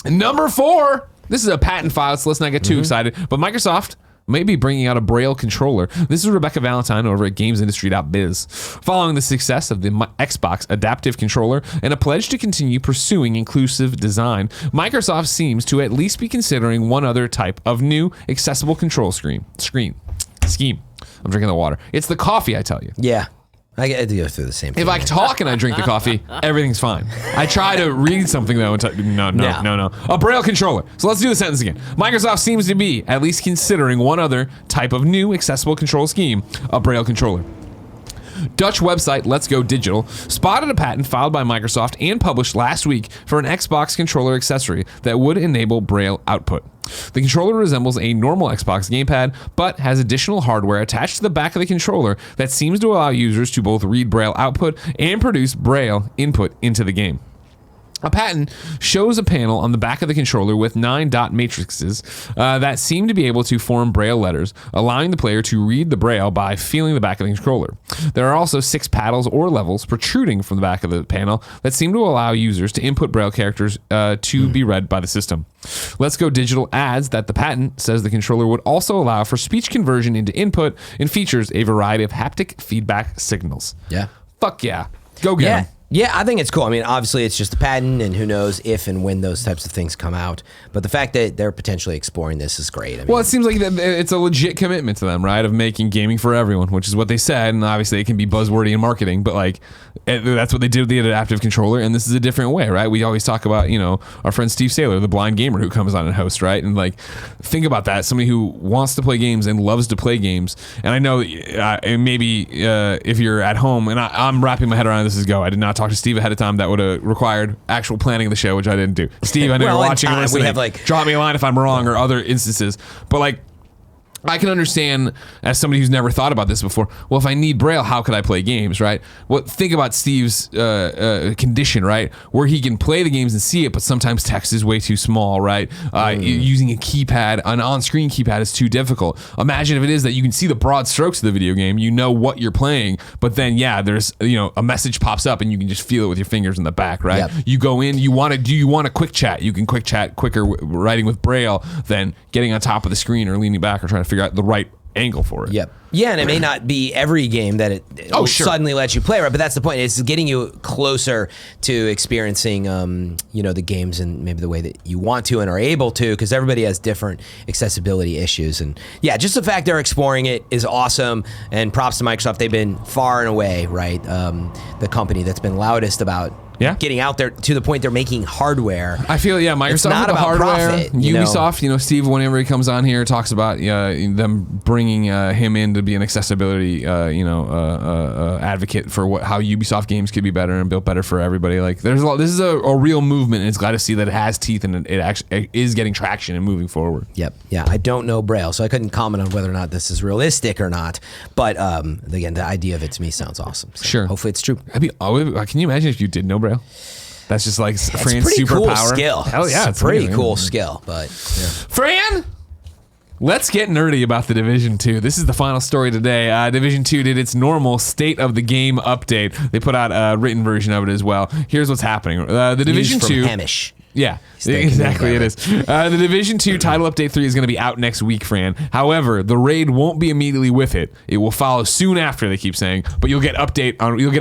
And number 4. This is a patent file, so let's not get too excited. But Microsoft may be bringing out a Braille controller. This is Rebecca Valentine over at GamesIndustry.biz. Following the success of the Xbox Adaptive Controller and a pledge to continue pursuing inclusive design, Microsoft seems to at least be considering one other type of new accessible control scheme. I'm drinking the water. It's the coffee, I tell you. Yeah. I go through the same thing. If I talk and I drink the coffee, everything's fine. I try to read something though. No. A Braille controller. So let's do the sentence again. Microsoft seems to be at least considering one other type of new accessible control scheme, a Braille controller. Dutch website Let's Go Digital spotted a patent filed by Microsoft and published last week for an Xbox controller accessory that would enable Braille output. The controller resembles a normal Xbox gamepad, but has additional hardware attached to the back of the controller that seems to allow users to both read Braille output and produce Braille input into the game. A patent shows a panel on the back of the controller with 9 dot matrices that seem to be able to form Braille letters, allowing the player to read the Braille by feeling the back of the controller. There are also 6 paddles or levels protruding from the back of the panel that seem to allow users to input Braille characters to be read by the system. Let's Go Digital adds that the patent says the controller would also allow for speech conversion into input and features a variety of haptic feedback signals. Yeah. Fuck yeah. Go get 'em. Yeah, I think it's cool. I mean, obviously, it's just a patent, and who knows if and when those types of things come out. But the fact that they're potentially exploring this is great. I mean, well, it seems like it's a legit commitment to them, right? Of making gaming for everyone, which is what they said. And obviously, it can be buzzwordy in marketing, but like that's what they did with the adaptive controller. And this is a different way, right? We always talk about, our friend Steve Saylor, the blind gamer who comes on and hosts, right? And like, think about that. Somebody who wants to play games and loves to play games. And I know maybe if you're at home, and I'm wrapping my head around this, I did not talk to Steve ahead of time. That would have required actual planning of the show, which I didn't do. Steve, I know you're watching and listening. We have drop me a line if I'm wrong or other instances. But like, I can understand as somebody who's never thought about this before. Well, if I need Braille, how could I play games, right? Well, think about Steve's condition, right? Where he can play the games and see it, but sometimes text is way too small, right? Using a keypad, an on-screen keypad is too difficult. Imagine if it is that you can see the broad strokes of the video game, you know what you're playing, but then there's a message pops up and you can just feel it with your fingers in the back, right? Yep. You go in, you want a quick chat? You can quick chat quicker writing with Braille than getting on top of the screen or leaning back or trying to figure out the right angle for it. Yep. Yeah, and it may not be every game that it will suddenly let you play, right? But that's the point. It's getting you closer to experiencing, the games and maybe the way that you want to and are able to, because everybody has different accessibility issues. And yeah, just the fact they're exploring it is awesome. And props to Microsoft. They've been far and away, right, the company that's been loudest about getting out there to the point they're making hardware. I feel Microsoft not with the about hardware. profit, Ubisoft, Steve, whenever he comes on here, talks about them bringing him in to be an accessibility advocate for how Ubisoft games could be better and built better for everybody. Like there's a lot. This is a real movement, and it's glad to see that it has teeth and it actually is getting traction and moving forward. Yep. Yeah. I don't know Braille, so I couldn't comment on whether or not this is realistic or not. But again, the idea of it to me sounds awesome. So sure. Hopefully it's true. Can you imagine if you did know Braille? That's just like Fran's pretty superpower. Cool skill. Hell yeah, it's a pretty cool skill. But Fran, let's get nerdy about the Division 2. This is the final story today. Division 2 did its normal state of the game update. They put out a written version of it as well. Here's what's happening. The Division 2. Hamish. Yeah, exactly. It is. The Division 2 title update 3 is going to be out next week, Fran. However, the raid won't be immediately with it. It will follow soon after, they keep saying, but you'll get a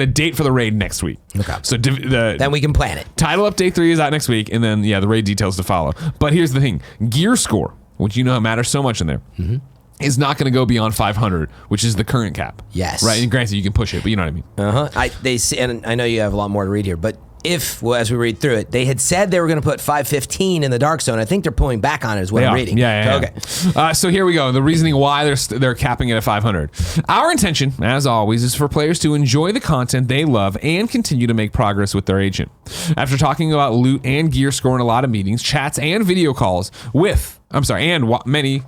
date for the raid next week. Okay. So then we can plan it. Title update 3 is out next week, and then the raid details to follow. But here's the thing. Gear score, which matters so much in there. Mm-hmm. Is not going to go beyond 500, which is the current cap. Yes. Right? And granted, you can push it, but you know what I mean. And I know you have a lot more to read here, but as we read through it, they had said they were going to put 515 in the dark zone. I think they're pulling back on it, is what I'm reading. Yeah. Okay. So here we go. The reasoning why they're capping it at 500. Our intention, as always, is for players to enjoy the content they love and continue to make progress with their agent. After talking about loot and gear score in a lot of meetings, chats, and video calls many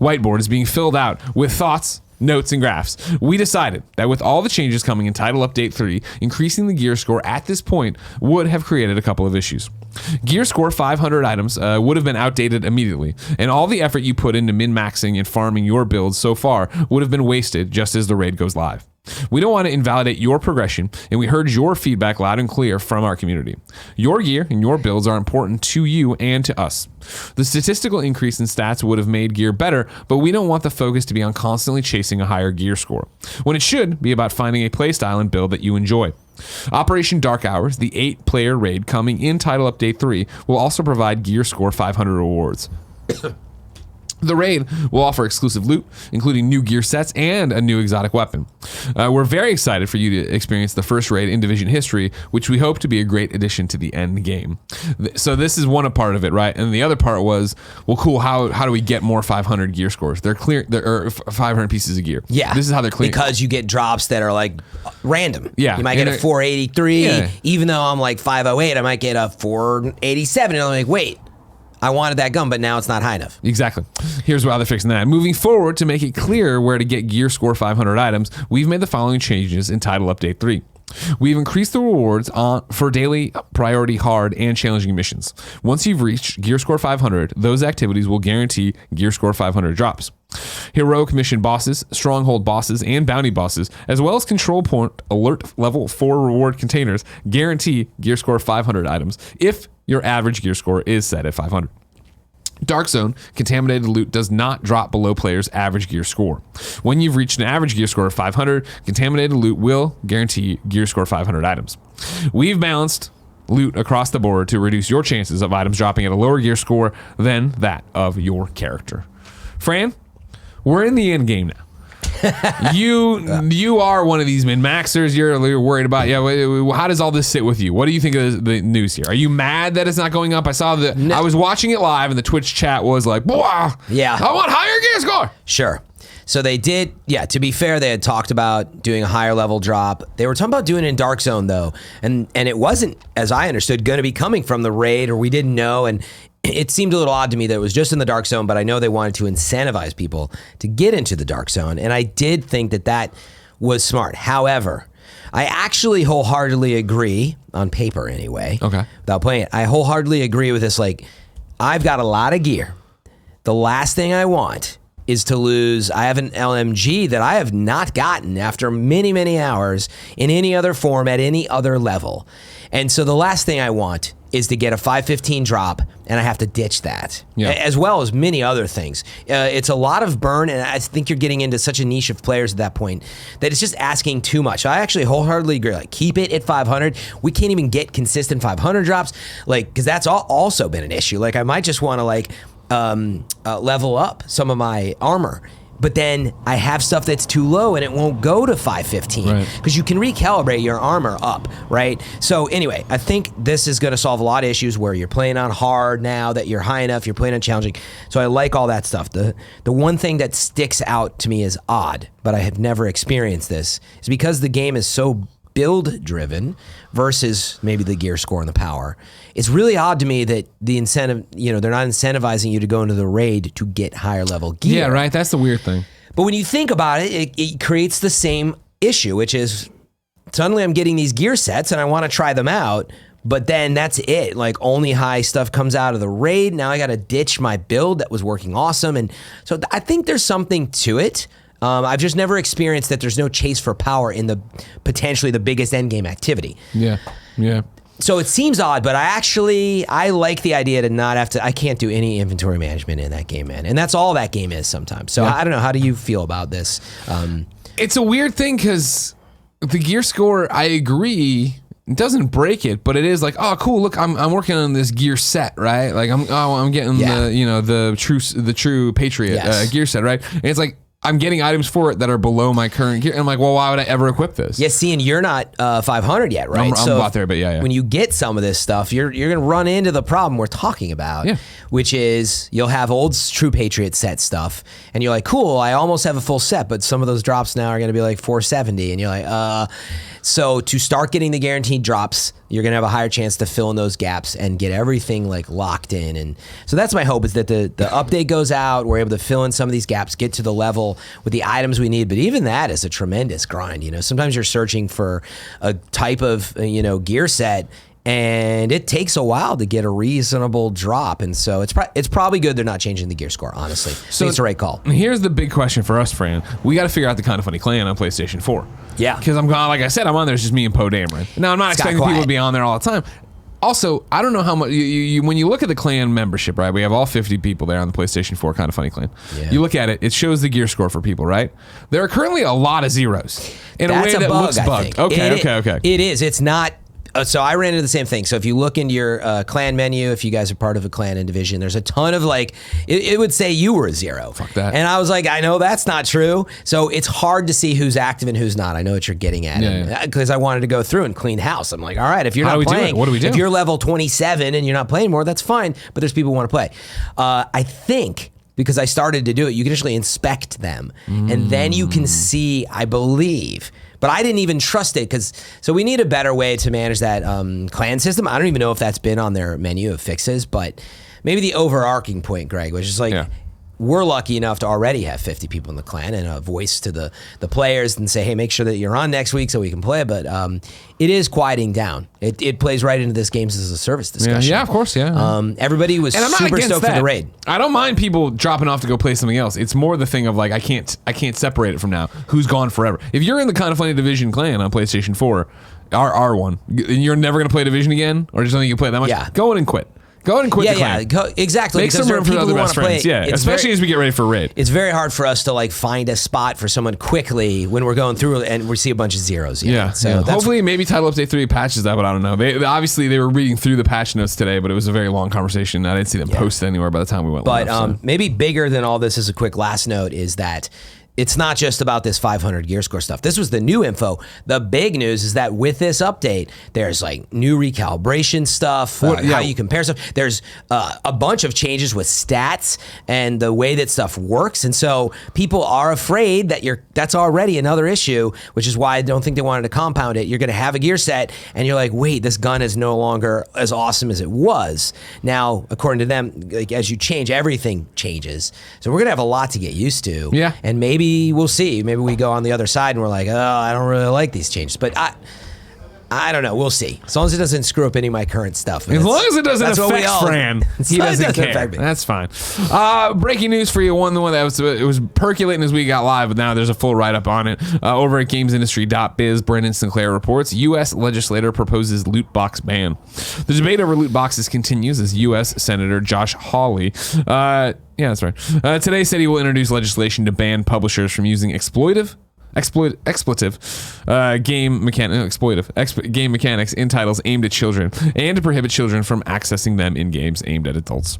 whiteboards being filled out with thoughts, notes, and graphs, we decided that with all the changes coming in Title Update 3, increasing the gear score at this point would have created a couple of issues. Gear score 500 items would have been outdated immediately, and all the effort you put into min-maxing and farming your builds so far would have been wasted just as the raid goes live. We don't want to invalidate your progression, and we heard your feedback loud and clear from our community. Your gear and your builds are important to you and to us. The statistical increase in stats would have made gear better, but we don't want the focus to be on constantly chasing a higher gear score, when it should be about finding a playstyle and build that you enjoy. Operation Dark Hours, the 8-player raid coming in Title Update 3, will also provide gear score 500 rewards. The raid will offer exclusive loot, including new gear sets and a new exotic weapon. We're very excited for you to experience the first raid in Division history, which we hope to be a great addition to the end game. So this is one part of it, right? And the other part was, well, cool, how do we get more 500 gear scores? They're clear, or 500 pieces of gear. Yeah. This is how they're clearing. Because you get drops that are like random. Yeah. You might get a 483, even though I'm like 508, I might get a 487, and I'm like, wait. I wanted that gun, but now it's not high enough. Exactly. Here's how they're fixing that. Moving forward, to make it clear where to get gear score 500 items, we've made the following changes in Title Update 3. We've increased the rewards for daily priority hard and challenging missions. Once you've reached gear score 500, those activities will guarantee gear score 500 drops. Heroic mission bosses, stronghold bosses, and bounty bosses, as well as control point alert level 4 reward containers, guarantee gear score 500 items if your average gear score is set at 500. Dark Zone, contaminated loot does not drop below players' average gear score. When you've reached an average gear score of 500, contaminated loot will guarantee gear score 500 items. We've balanced loot across the board to reduce your chances of items dropping at a lower gear score than that of your character. Fran, we're in the end game now. You are one of these min-maxers. You're worried about, how does all this sit with you? What do you think of the news here? Are you mad that it's not going up? I saw I was watching it live and the Twitch chat was like, wow, I want higher gear score. Sure. So they did, to be fair, they had talked about doing a higher level drop. They were talking about doing it in Dark Zone though. And it wasn't, as I understood, going to be coming from the raid, or we didn't know. And it seemed a little odd to me that it was just in the Dark Zone, but I know they wanted to incentivize people to get into the Dark Zone, and I did think that was smart. However, I actually wholeheartedly agree, on paper anyway, without playing it, I wholeheartedly agree with this. Like, I've got a lot of gear. The last thing I want is to lose. I have an LMG that I have not gotten after many, many hours in any other form at any other level. And so the last thing I want is to get a 515 drop, and I have to ditch that, as well as many other things. It's a lot of burn, and I think you're getting into such a niche of players at that point that it's just asking too much. I actually wholeheartedly agree. Like, keep it at 500. We can't even get consistent 500 drops, like, because that's also been an issue. Like, I might just want to level up some of my armor but then I have stuff that's too low and it won't go to 515 because you can recalibrate your armor up, right? So anyway, I think this is going to solve a lot of issues where you're playing on hard now that you're high enough, you're playing on challenging. So I like all that stuff. The one thing that sticks out to me as odd, but I have never experienced this, is because the game is so build driven versus maybe the gear score and the power. It's really odd to me that the incentive, they're not incentivizing you to go into the raid to get higher level gear. Yeah, right. That's the weird thing. But when you think about it, it creates the same issue, which is suddenly I'm getting these gear sets and I want to try them out, but then that's it. Like only high stuff comes out of the raid. Now I got to ditch my build that was working awesome. And so I think there's something to it. I've just never experienced that there's no chase for power in the potentially the biggest endgame activity. Yeah. So it seems odd, but I like the idea to not have to, I can't do any inventory management in that game, man. And that's all that game is sometimes. So I don't know, how do you feel about this? It's a weird thing because the gear score, I agree, it doesn't break it, but it is like, oh, cool. Look, I'm working on this gear set, right? Like I'm getting the true Patriot gear set, right? And it's like I'm getting items for it that are below my current gear. And I'm like, well, why would I ever equip this? Yeah, see, and you're not 500 yet, right? I'm about there, but yeah. When you get some of this stuff, you're going to run into the problem we're talking about, which is you'll have old True Patriot set stuff, and you're like, cool, I almost have a full set, but some of those drops now are going to be like 470, and you're like, So to start getting the guaranteed drops, you're going to have a higher chance to fill in those gaps and get everything like locked in. And so that's my hope, is that the update goes out, we're able to fill in some of these gaps, get to the level with the items we need. But even that is a tremendous grind. Sometimes you're searching for a type of, gear set, and it takes a while to get a reasonable drop. And so it's probably good they're not changing the gear score, honestly. So it's the right call. Here's the big question for us, Fran. We got to figure out the Kind of Funny clan on PlayStation 4. Yeah. Because like I said, I'm on there. It's just me and Poe Dameron. Now, I'm not expecting people to be on there all the time. Also, I don't know how much, when you look at the clan membership, right? We have all 50 people there on the PlayStation 4 Kind of Funny clan. Yeah. You look at it, it shows the gear score for people, right? There are currently a lot of zeros in a way that looks bugged. Okay. It is. It's not. So I ran into the same thing. So if you look into your clan menu, if you guys are part of a clan and division, there's a ton of it would say you were a 0. Fuck that. And I was like, I know that's not true. So it's hard to see who's active and who's not. I know what you're getting at. Because I wanted to go through and clean house. I'm like, all right, if you're not playing, what do we do? If you're level 27 and you're not playing more, that's fine. But there's people who want to play. I think, because I started to do it, you can actually inspect them. And then you can see, I believe, but I didn't even trust it so we need a better way to manage that clan system. I don't even know if that's been on their menu of fixes, but maybe the overarching point, Greg, which is we're lucky enough to already have 50 people in the clan and a voice to the players and say, hey, make sure that you're on next week so we can play. But it is quieting down. It plays right into this games as a service discussion. Yeah, of course, yeah. Everybody was super stoked for the raid. I don't mind people dropping off to go play something else. It's more the thing of like, I can't separate it from now. Who's gone forever? If you're in the Kind of Funny Division clan on PlayStation 4, R1, and you're never going to play Division again, or just don't think you can play it that much, go in and quit. Go ahead and quit the clan. Exactly. Make some room for the other best friends. Yeah, especially as we get ready for raid. It's very hard for us to find a spot for someone quickly when we're going through and we see a bunch of zeros. So hopefully maybe Title Update 3 patches that, but I don't know. Obviously they were reading through the patch notes today, but it was a very long conversation. I didn't see them post anywhere by the time we went live. But maybe bigger than all this, as a quick last note, is that it's not just about this 500 gear score stuff. This was the new info. The big news is that with this update, there's new recalibration stuff, how you compare stuff. There's a bunch of changes with stats and the way that stuff works. And so people are afraid that that's already another issue, which is why I don't think they wanted to compound it. You're going to have a gear set and you're like, wait, this gun is no longer as awesome as it was. Now, according to them, as you change, everything changes. So we're going to have a lot to get used to. Yeah. And maybe we'll see. Maybe we go on the other side and we're like, oh, I don't really like these changes. But I don't know. We'll see. As long as it doesn't screw up any of my current stuff. As long as it doesn't affect Fran, he doesn't care. That's fine. Breaking news for you. The one that it was percolating as we got live, but now there's a full write-up on it. Over at gamesindustry.biz, Brendan Sinclair reports, U.S. legislator proposes loot box ban. The debate over loot boxes continues as U.S. Senator Josh Hawley that's right. Today said he will introduce legislation to ban publishers from using exploitive game mechanics in titles aimed at children, and to prohibit children from accessing them in games aimed at adults.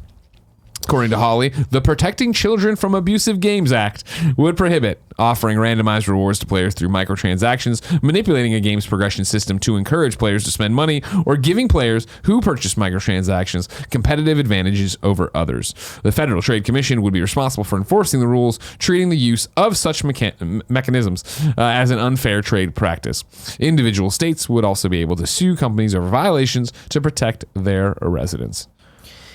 According to Hawley, the Protecting Children from Abusive Games Act would prohibit offering randomized rewards to players through microtransactions, manipulating a game's progression system to encourage players to spend money, or giving players who purchase microtransactions competitive advantages over others. The Federal Trade Commission would be responsible for enforcing the rules, treating the use of such mechanisms as an unfair trade practice. Individual states would also be able to sue companies over violations to protect their residents.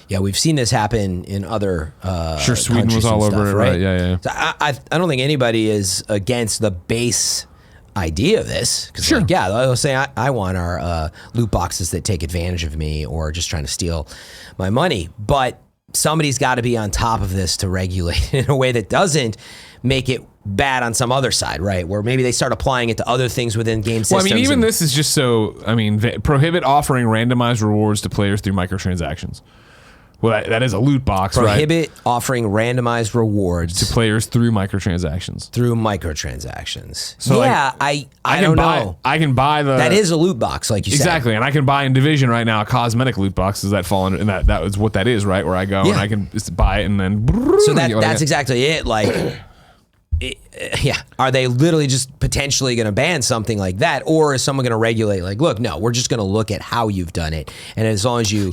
Yeah, we've seen this happen in other sure, Sweden was all over it, right? Yeah. So I don't think anybody is against the base idea of this. Because, sure. they'll say, I want our loot boxes that take advantage of me or just trying to steal my money. But somebody's got to be on top of this to regulate in a way that doesn't make it bad on some other side, right? Where maybe they start applying it to other things within game systems. Well, I mean, even this is just so, prohibit offering randomized rewards to players through microtransactions. Well, that is a loot box, Prohibit offering randomized rewards to players through microtransactions. So I don't know. I can buy the... That is a loot box, like you said. Exactly, and I can buy in Division right now a cosmetic loot box. Does that fall under... And that is what that is, right? Where I go and I can just buy it and then... So that's exactly it. Like... Are they literally just potentially going to ban something like that, or is someone going to regulate? Like, look, no, we're just going to look at how you've done it, and as long as you,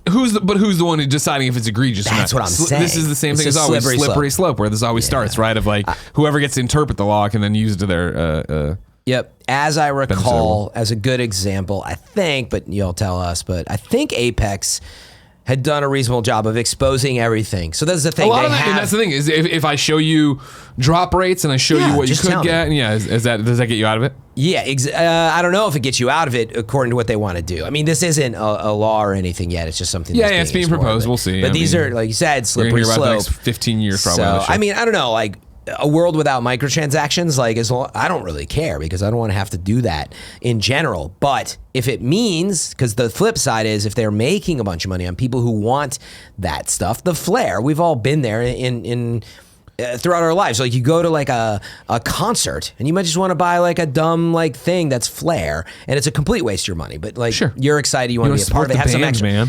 who's the one who's deciding if it's egregious? That's or not? what I'm saying. This is the same thing as always, slippery slope, where this always starts, right? Of like whoever gets to interpret the law can then use it to their. Yep. As I recall, as a good example, I think, but you'll tell us, but I think Apex had done a reasonable job of exposing everything. So that's the thing. And that's the thing is if I show you drop rates and I show you what you could get, and does that get you out of it? Yeah, I don't know if it gets you out of it according to what they want to do. I mean, this isn't a law or anything yet. It's just something. That's it's being proposed. We'll see. But these are, like you said, slippery slope. About the next 15 years probably. So I mean, I don't know, like. A world without microtransactions, I don't really care because I don't want to have to do that in general. But if it means, because the flip side is if they're making a bunch of money on people who want that stuff, the flair, we've all been there in throughout our lives. Like you go to like a concert and you might just want to buy like a dumb like thing that's flair and it's a complete waste of your money. But like you're excited, you want to be a part of it, have some extra. Man.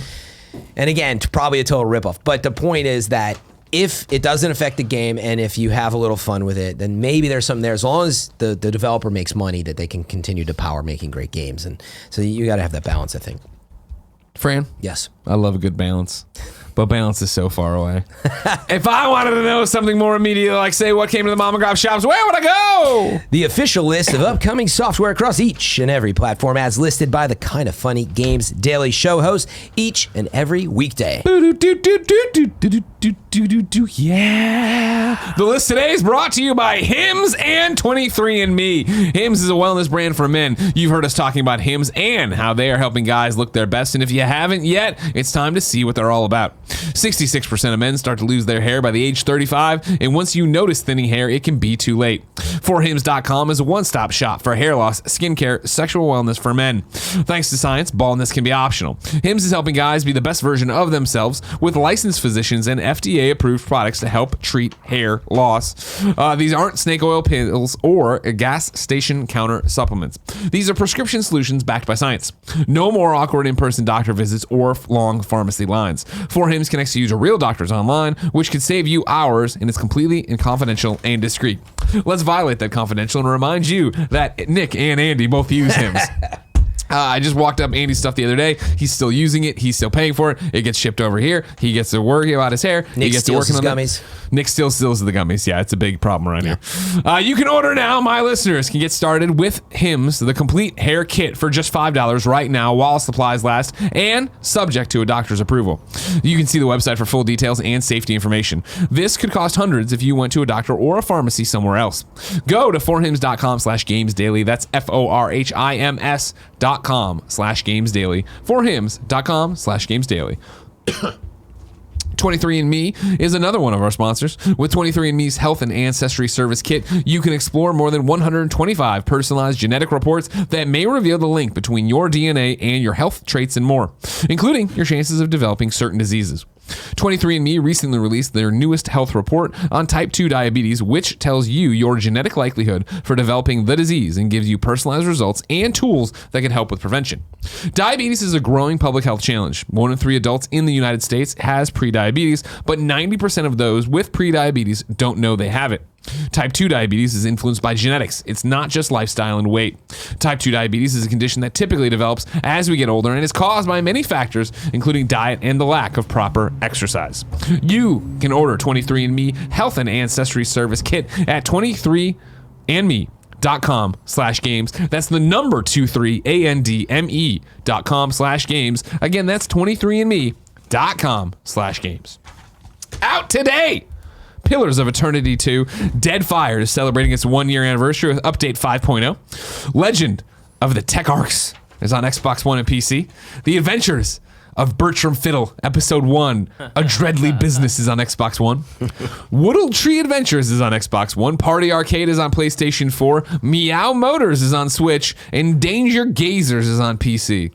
And again, probably a total ripoff. But the point is that if it doesn't affect the game and if you have a little fun with it, then maybe there's something there as long as the developer makes money that they can continue to power making great games. And so you got to have that balance, I think. Fran? Yes. I love a good balance. But balance is so far away. If I wanted to know something more immediate, like say what came to the Mom and Grop shops, where would I go? The official list of upcoming software across each and every platform as listed by the Kind of Funny Games Daily Show host each and every weekday. Yeah. The list today is brought to you by Hims and 23andMe. Hims is a wellness brand for men. You've heard us talking about Hims and how they are helping guys look their best. And if you haven't yet, it's time to see what they're all about. 66% of men start to lose their hair by the age 35, and once you notice thinning hair, it can be too late. 4hims.com is a one-stop shop for hair loss, skincare, sexual wellness for men. Thanks to science, baldness can be optional. Hims is helping guys be the best version of themselves with licensed physicians and FDA-approved products to help treat hair loss. These aren't snake oil pills or gas station counter supplements. These are prescription solutions backed by science. No more awkward in-person doctor visits or long pharmacy lines. 4hims connects you to real doctors online, which could save you hours, and it's completely confidential and discreet. Let's violate that confidential and remind you that Nick and Andy both use Hims. I just walked up Andy's stuff the other day. He's still using it. He's still paying for it. It gets shipped over here. He gets to worry about his hair. Nick he gets to work on gummies. Nick still steals the gummies. Yeah, it's a big problem around here. You can order now. My listeners can get started with Hims, the complete hair kit for just $5 right now while supplies last and subject to a doctor's approval. You can see the website for full details and safety information. This could cost hundreds if you went to a doctor or a pharmacy somewhere else. Go to 4hims.com/gamesdaily. That's FORHIMS.com/gamesdaily. 4hims.com/gamesdaily. 23andMe is another one of our sponsors. With 23andMe's Health and Ancestry Service Kit, you can explore more than 125 personalized genetic reports that may reveal the link between your DNA and your health traits and more, including your chances of developing certain diseases. 23andMe recently released their newest health report on type 2 diabetes, which tells you your genetic likelihood for developing the disease and gives you personalized results and tools that can help with prevention. Diabetes is a growing public health challenge. 1 in 3 adults in the United States has prediabetes, but 90% of those with prediabetes don't know they have it. Type 2 diabetes is influenced by genetics. It's not just lifestyle and weight. Type 2 diabetes is a condition that typically develops as we get older and is caused by many factors, including diet and the lack of proper exercise. You can order 23andMe Health and Ancestry Service Kit at 23andme.com/games. That's the number 23andme.com/games. Again, that's 23andme.com/games. Out today! Pillars of Eternity 2, Dead Fire is celebrating its 1-year anniversary with Update 5.0. Legend of the Tech Arcs is on Xbox One and PC. The Adventures of Bertram Fiddle, Episode 1, A Dreadly Business is on Xbox One. Woodle Tree Adventures is on Xbox One. Party Arcade is on PlayStation 4. Meow Motors is on Switch. And Danger Gazers is on PC.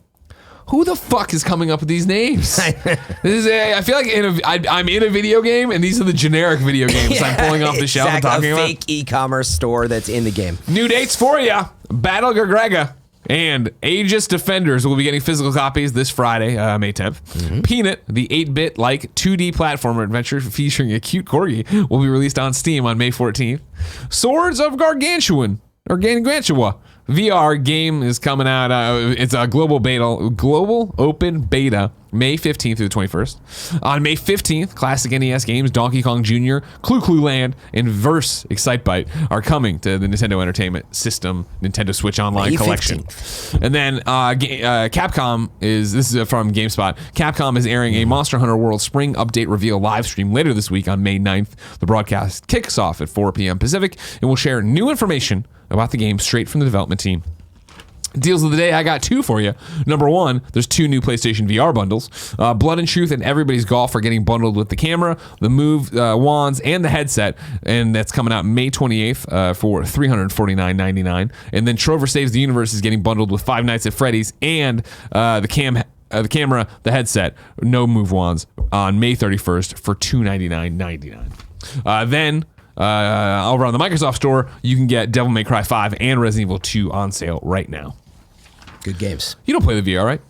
Who the fuck is coming up with these names? I feel like I'm in a video game, and these are the generic video games I'm pulling off the shelf and talking about. A fake e-commerce store that's in the game. New dates for you. Battle Gagrega and Aegis Defenders will be getting physical copies this Friday, May 10th. Mm-hmm. Peanut, the 8-bit-like 2D platformer adventure featuring a cute corgi, will be released on Steam on May 14th. Swords of Gargantua VR game is coming out. It's a global open beta, May 15th through the 21st. On May 15th, classic NES games Donkey Kong Jr., Clue Clue Land, and Verse Excitebike are coming to the Nintendo Entertainment System Nintendo Switch Online May collection. 15th. And then Capcom this is from GameSpot. Capcom is airing a Monster Hunter World Spring Update reveal live stream later this week on May 9th. The broadcast kicks off at 4 p.m. Pacific and will share new information about the game straight from the development team. Deals of the day, I got 2 for you. Number 1, there's 2 new PlayStation VR bundles. Blood and Truth and Everybody's Golf are getting bundled with the camera, the Move wands, and the headset, and that's coming out May 28th for $349.99. And then Trover Saves the Universe is getting bundled with Five Nights at Freddy's and the camera, the headset, no Move wands on May 31st for $299.99. Then over on the Microsoft Store, you can get Devil May Cry 5 and Resident Evil 2 on sale right now. Good games. You don't play the VR, right?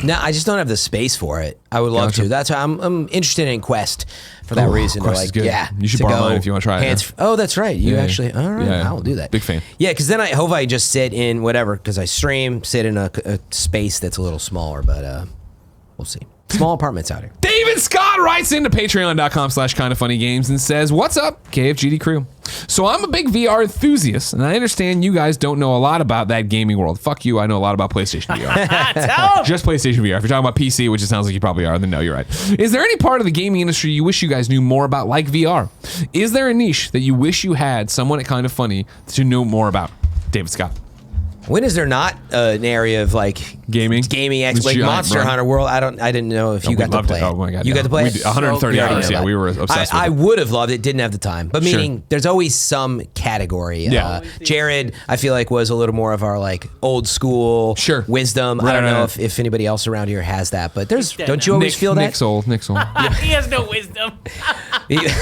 No, I just don't have the space for it. I would love to. That's why I'm interested in Quest for that reason. Quest is good. Yeah, you should borrow mine if you want to try it. Oh, that's right. You actually. All right, Yeah. I'll do that. Big fan. Yeah, because then I hope I just sit in whatever, because I sit in a space that's a little smaller, but we'll see. Small apartments out here. David Scott writes into patreon.com/kindoffunnygames and says, "What's up, KFGD crew? So I'm a big VR enthusiast, and I understand you guys don't know a lot about that gaming world. Fuck you, I know a lot about PlayStation VR. Just PlayStation VR. If you're talking about PC, which it sounds like you probably are, then no, you're right. Is there any part of the gaming industry you wish you guys knew more about, like VR? Is there a niche that you wish you had someone at Kind of Funny to know more about?" David Scott. When is there not an area of like gaming, like Monster Hunter World? I didn't know if you got to play. Oh my god, you got to play. 130 hours. Yeah, we were obsessed with I it. would have loved it. Didn't have the time. But meaning, there's always some category. Yeah. Jared, I feel like, was a little more of our like old school wisdom. I don't know if anybody else around here has that, but don't you always feel that? Nick's old. He has no wisdom.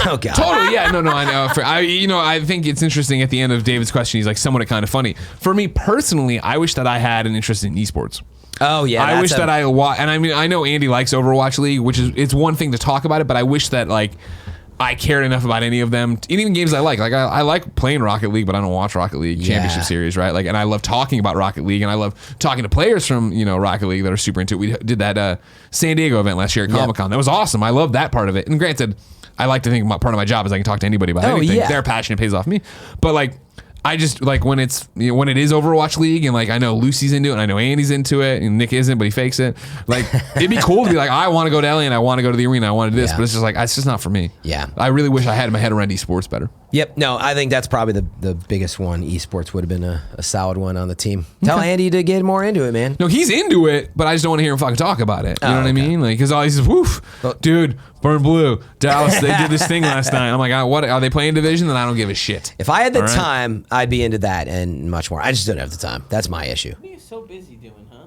Oh god. Totally. Yeah. No. I know. I think it's interesting at the end of David's question. He's like, somewhat kind of funny. For me personally, I wish that I had an interest in esports. Oh yeah, I wish that I and I mean I know Andy likes Overwatch League, which is it's one thing to talk about it, but I wish that like I cared enough about any of them, even games I like. Like I like playing Rocket League, but I don't watch Rocket League Championship Series, right? Like, and I love talking about Rocket League, and I love talking to players from Rocket League that are super into it. We did that San Diego event last year at Comic-Con. That was awesome. I love that part of it. And granted, I like to think part of my job is I can talk to anybody about anything. Yeah. Their passion pays off me, but like. I just like when it's when it is Overwatch League and like I know Lucy's into it and I know Andy's into it and Nick isn't, but he fakes it. Like it'd be cool to be like, I want to go to LA and I want to go to the arena, I want to do this, but it's just like it's just not for me. Yeah, I really wish I had my head around esports better. Yep. No, I think that's probably the biggest one. Esports would have been a solid one on the team. Tell Andy to get more into it, man. No, he's into it, but I just don't want to hear him fucking talk about it. You know what I mean? Like, because all he says, "Woof, dude, burn blue, Dallas. They did this thing last night." I'm like, what are they playing Division? Then I don't give a shit. If I had the time, I'd be into that and much more. I just don't have the time. That's my issue. What are you so busy doing, huh?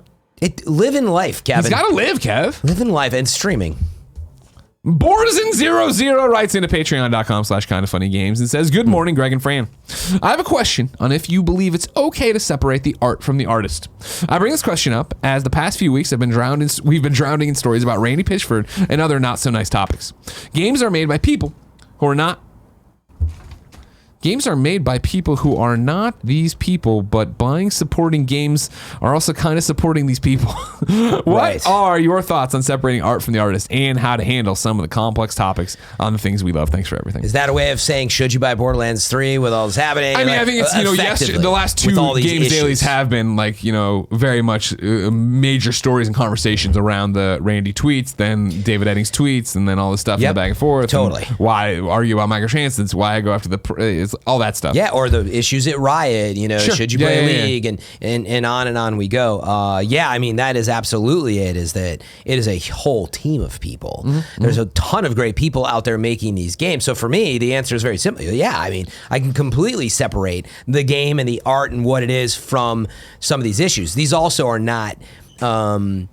Living life, Kevin. He's got to live, Kev. Living life and streaming. Borzen00 writes into patreon.com/kindoffunnygames and says, "Good morning, Greg and Fran. I have a question on if you believe it's okay to separate the art from the artist. I bring this question up as the past few weeks we've been drowning in stories about Randy Pitchford and other not so nice topics. Games are made by people who are not these people, but buying supporting games are also kind of supporting these people. What are your thoughts on separating art from the artist and how to handle some of the complex topics on the things we love? Thanks for everything." Is that a way of saying, should you buy Borderlands 3 with all this happening? I mean, I think it's, the last two Games Dailies have been very much major stories and conversations around the Randy tweets, then David Edding's tweets, and then all this stuff in the back and forth. Totally. And why argue about Microtransactions, why I go after all that stuff. Yeah, or the issues at Riot, should you play a league, and on we go. I mean, that is absolutely it, is that it is a whole team of people. Mm-hmm. There's a ton of great people out there making these games. So for me, the answer is very simple. Yeah, I mean, I can completely separate the game and the art and what it is from some of these issues. These also are not, in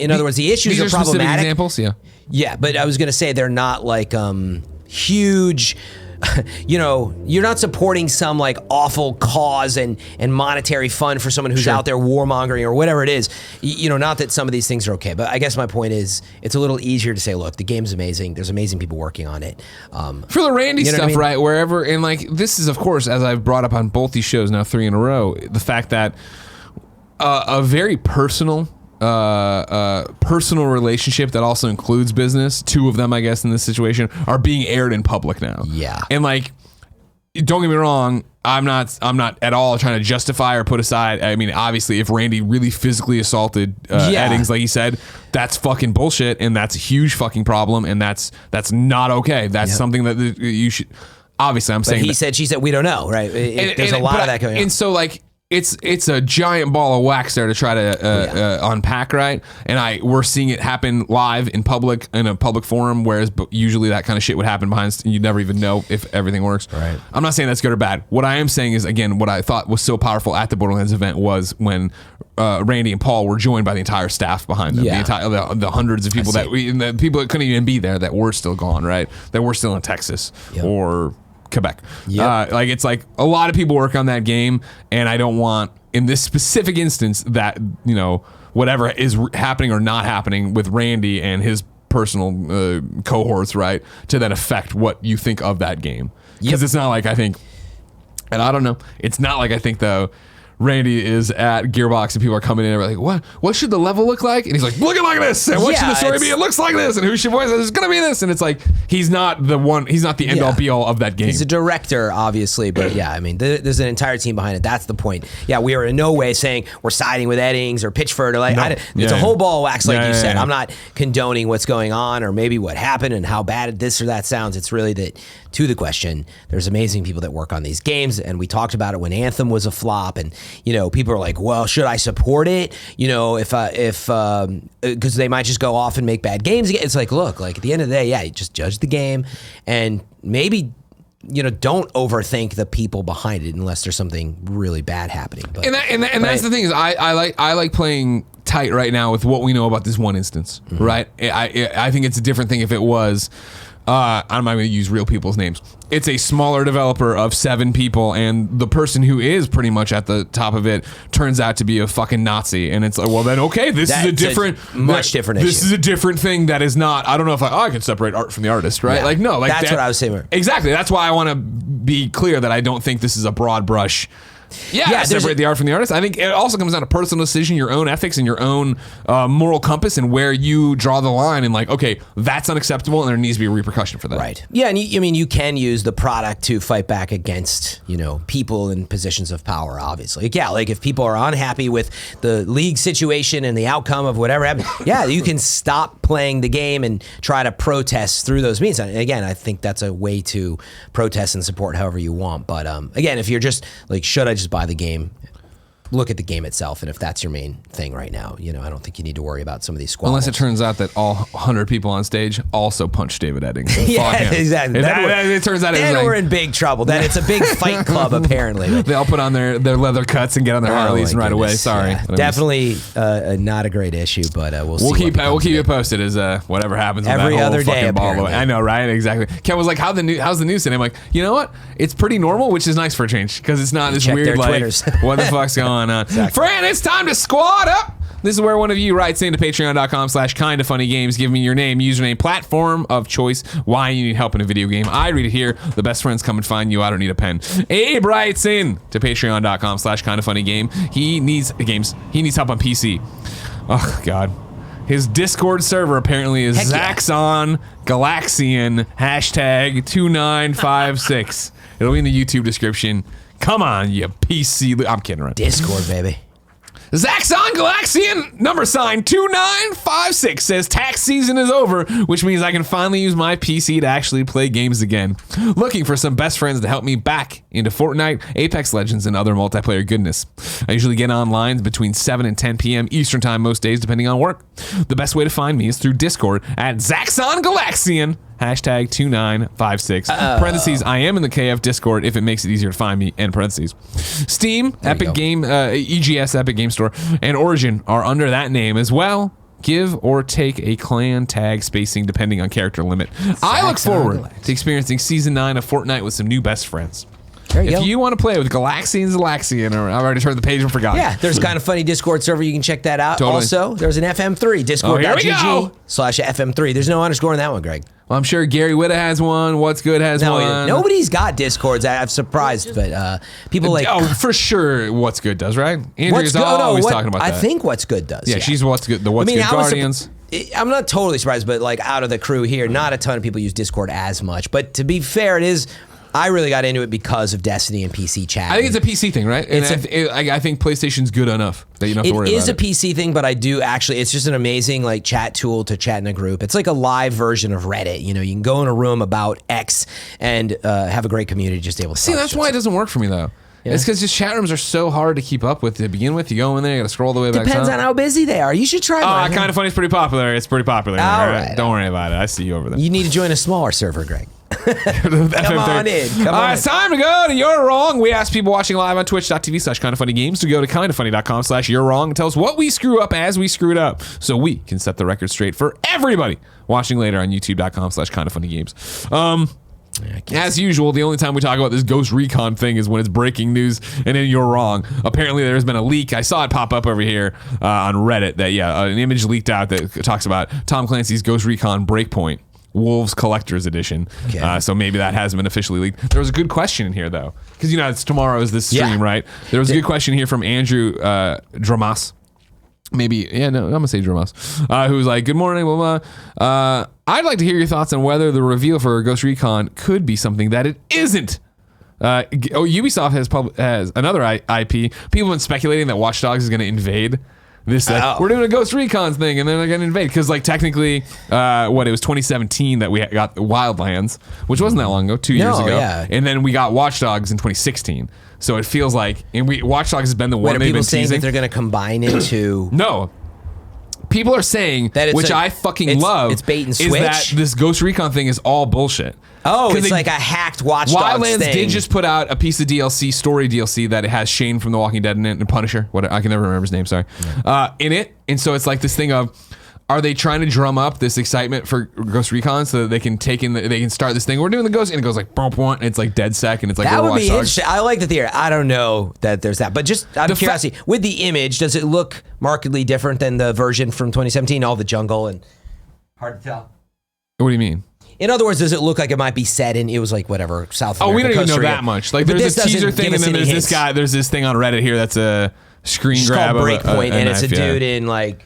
other words, the issues are problematic. Specific examples, yeah. Yeah, but I was going to say they're not huge. You're not supporting some awful cause and monetary fund for someone who's out there warmongering or whatever it is. Not that some of these things are okay, but I guess my point is it's a little easier to say, look, the game's amazing. There's amazing people working on it. For the Randy stuff, right? Wherever, and this is, of course, as I've brought up on both these shows now 3 in a row, the fact that a very personal relationship that also includes business, 2 of them, I guess, in this situation, are being aired in public now. Yeah. And don't get me wrong, I'm not at all trying to justify or put aside. I mean, obviously, if Randy really physically assaulted Eddings, like he said, that's fucking bullshit, and that's a huge fucking problem, and that's not okay. That's something that you should. Obviously, I'm saying. He said, she said, we don't know, right? There's a lot of that going on. And so, it's a giant ball of wax there to try to unpack, right? And we're seeing it happen live in public, in a public forum, whereas usually that kind of shit would happen behind, and you'd never even know if everything works. Right. I'm not saying that's good or bad. What I am saying is, again, what I thought was so powerful at the Borderlands event was when Randy and Paul were joined by the entire staff behind them, the hundreds of people the people that couldn't even be there that were still gone, right? That were still in Texas or Quebec. Yep. It's a lot of people work on that game, and I don't want, in this specific instance, that whatever is happening or not happening with Randy and his personal cohorts, right, to then affect what you think of that game. Because it's not I think, and I don't know, it's not I think though Randy is at Gearbox and people are coming in and they're like, what should the level look like? And he's like, look at like this. And what should the story be? It looks like this. And who should voice it? It's going to be this. And it's he's not the one, he's not the end all be all of that game. He's a director, obviously, but I mean, there's an entire team behind it. That's the point. Yeah, we are in no way saying we're siding with Eddings or Pitchford or it's a whole ball of wax, like you said. I'm not condoning what's going on or maybe what happened and how bad this or that sounds. It's really that, to the question, there's amazing people that work on these games, and we talked about it when Anthem was a flop, and people are like, well, should I support it? If because they might just go off and make bad games again. It's look, at the end of the day, you just judge the game, and maybe don't overthink the people behind it unless there's something really bad happening. But, that's the thing is, I like playing tight right now with what we know about this one instance, right? I think it's a different thing if it was. I'm not going to use real people's names. It's a smaller developer of 7 people, and the person who is pretty much at the top of it turns out to be a fucking Nazi. And it's well, then okay, this is a different, much different issue. This is a different thing that is not. I don't know if I can separate art from the artist, right? Yeah. That's what I was saying. Exactly. That's why I want to be clear that I don't think this is a broad brush. Separate the art from the artist. I think it also comes down to personal decision, your own ethics, and your own moral compass, and where you draw the line. And okay, that's unacceptable, and there needs to be a repercussion for that. Right. Yeah, and you can use the product to fight back against people in positions of power. Obviously, if people are unhappy with the league situation and the outcome of whatever happened, you can stop playing the game and try to protest through those means. And again, I think that's a way to protest and support however you want. But again, if you're just should I just buy the game? look at the game itself, and if that's your main thing right now, I don't think you need to worry about some of these squabbles. Unless it turns out that all 100 people on stage also punched David Eddings. So yeah, exactly. It turns out then we're in big trouble. Then it's a big fight club, apparently. They all put on their leather cuts and get on their Harleys and ride away. Sorry. Yeah. Definitely not a great issue, but we'll see. We'll keep you posted as whatever happens every with that other whole day. fucking ball Apparently. I know, right? Exactly. Ken was like, how's the news today? I'm like, you know what? It's pretty normal, which is nice for a change because it's not this weird like Twitters. what the fuck's going on. Exactly. Fran, it's time to squad up. This is where one of you writes into patreon.com/kindafunnygames. Give me your name, username, platform of choice, why you need help in a video game. I read it here. The best friends come and find you. I don't need a pen. Abe writes in to patreon.com/kindafunnygame. He needs games. He needs help on PC. Oh, God. His Discord server apparently is Zaxxon Gallaxian #2956. It'll be in the YouTube description. Come on, you PC. I'm kidding around. Discord, baby. Zaxxon Gallaxian #2956 says tax season is over, which means I can finally use my PC to actually play games again. Looking for some best friends to help me back into Fortnite, Apex Legends, and other multiplayer goodness. I usually get online between 7 and 10 p.m. Eastern time most days, depending on work. The best way to find me is through Discord at Zaxxon Gallaxian #2956. Parentheses, I am in the KF Discord if it makes it easier to find me, end parentheses. Steam, Epic Game, EGS, Epic Game Store, and Origin are under that name as well. Give or take a clan tag spacing depending on character limit. I look forward to experiencing Season 9 of Fortnite with some new best friends. If you want to play with Gallaxian's Galaxian, or I've already turned the page and forgot. Yeah, there's kind of funny Discord server. You can check that out. Totally. Also, there's an FM3, discord.gg/FM3. There's no underscore in that one, Greg. Well, I'm sure Gary Witta has one. What's Good has one. Nobody's got Discords. I'm surprised, but people like... Oh, for sure What's Good does, right? Andrea's always talking about that. I think What's Good does. Yeah, she's What's Good. The What's Good Guardians. I'm not totally surprised, but like out of the crew here, not a ton of people use Discord as much. But to be fair, it is... I really got into it because of Destiny and PC chat. I think it's a PC thing, right? And I think PlayStation's good enough that you don't have to worry about it. It is a PC thing, but I do actually, it's just an amazing like chat tool to chat in a group. It's like a live version of Reddit. You can go in a room about X and have a great community just able to see, that's why it doesn't work for me though. Yeah. It's because just chat rooms are so hard to keep up with to begin with. You go in there, you got to scroll the way back. Depends on how busy they are. You should try mine. Kind of funny. It's pretty popular. It's pretty popular. All right. Don't worry about it. I see you over there. You need to join a smaller server, Greg. Come on in. It's time to go to You're Wrong. We ask people watching live on twitch.tv/kindoffunnygames to go to kindoffunny.com/you're wrong and tell us what we screw up as we screwed up so we can set the record straight for everybody watching later on youtube.com/kindoffunnygames. As usual, the only time we talk about this Ghost Recon thing is when it's breaking news, and then You're Wrong. Apparently, there's been a leak. I saw it pop up over here on Reddit that, an image leaked out that talks about Tom Clancy's Ghost Recon Breakpoint. Wolves Collector's Edition. Okay. So maybe that hasn't been officially leaked. There was a good question in here, though. Because, it's tomorrow is this stream, right? There was a good question here from Andrew Dramas. I'm going to say Dramas. Who's like, good morning, blah, blah. I'd like to hear your thoughts on whether the reveal for Ghost Recon could be something that it isn't. Ubisoft has another IP. People have been speculating that Watch Dogs is going to invade this. We're doing a Ghost Recon thing, and then they're going to invade. Because, technically, it was 2017 that we got Wildlands, which wasn't that long ago, 2 years ago. Yeah. And then we got Watch Dogs in 2016. So it feels like, Watch Dogs has been the one they've been teasing. People saying that they're going to combine into... No. People are saying, that which I fucking love, it's bait and switch. Is that this Ghost Recon thing is all bullshit. Oh, it's like a hacked Watch Dogs Wildlands thing. did just put out a piece of DLC, story DLC, that it has Shane from The Walking Dead in it, and Punisher. I can never remember his name, sorry. In it. And so it's like this thing of, are they trying to drum up this excitement for Ghost Recon so that they can they can start this thing? We're doing the Ghost, and it goes like, boom, boom, and it's like dead sec, and it's like, that would be interesting. I like the theory. I don't know that there's that, but just out of curiosity, with the image, does it look markedly different than the version from 2017? All the jungle and hard to tell. What do you mean? In other words, does it look like it might be set in, South America? Oh, we don't even know that much. Like, there's a teaser thing, and then there's this guy, there's this thing on Reddit here that's a screen grab of Breakpoint, and it's a dude in like...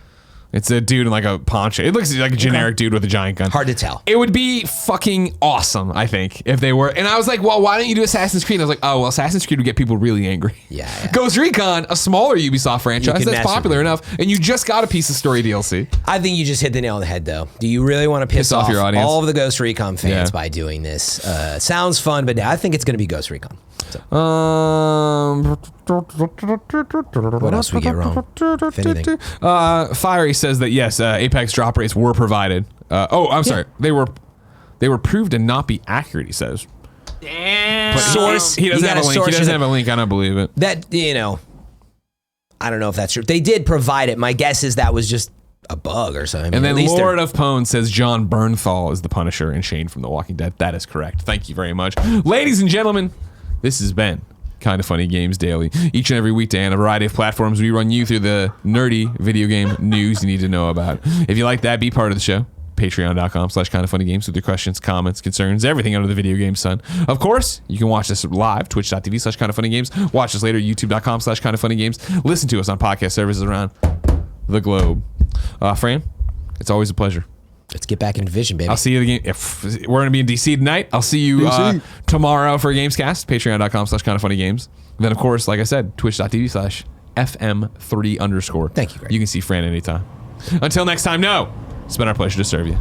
It's a dude in like a poncho. It looks like a generic dude with a giant gun. Hard to tell. It would be fucking awesome, I think, if they were. And I was like, well, why don't you do Assassin's Creed? And I was like, oh, well, Assassin's Creed would get people really angry. Yeah. Ghost Recon, a smaller Ubisoft franchise that's popular enough, and you just got a piece of story DLC. I think you just hit the nail on the head, though. Do you really want to piss off your audience? All of the Ghost Recon fans by doing this? Sounds fun, but I think it's going to be Ghost Recon. So. What else we get wrong? If anything. Fiery says that yes, Apex drop rates were provided. I'm sorry. They were proved to not be accurate, he says. Damn. But Source. He doesn't have a link. He doesn't have a link. I don't believe it. That, I don't know if that's true. They did provide it. My guess is that was just a bug or something. And then Lord of Pwn says John Bernthal is the Punisher and Shane from The Walking Dead. That is correct. Thank you very much. Ladies and gentlemen, this has been Kinda Funny Games Daily. Each and every weekday on a variety of platforms, we run you through the nerdy video game news you need to know about. If you like that, be part of the show. Patreon.com/kindafunnygames with your questions, comments, concerns, everything under the video game sun. Of course, you can watch us live, twitch.tv/kindafunnygames. Watch us later, youtube.com/kindafunnygames. Listen to us on podcast services around the globe. Fran, it's always a pleasure. Let's get back in division, baby. I'll see you again. If we're going to be in DC tonight, I'll see you tomorrow for Gamescast, patreon.com/kindafunnygames. Then, of course, like I said, twitch.tv/FM3_. Thank you, Greg. You can see Fran anytime. Until next time, it's been our pleasure to serve you.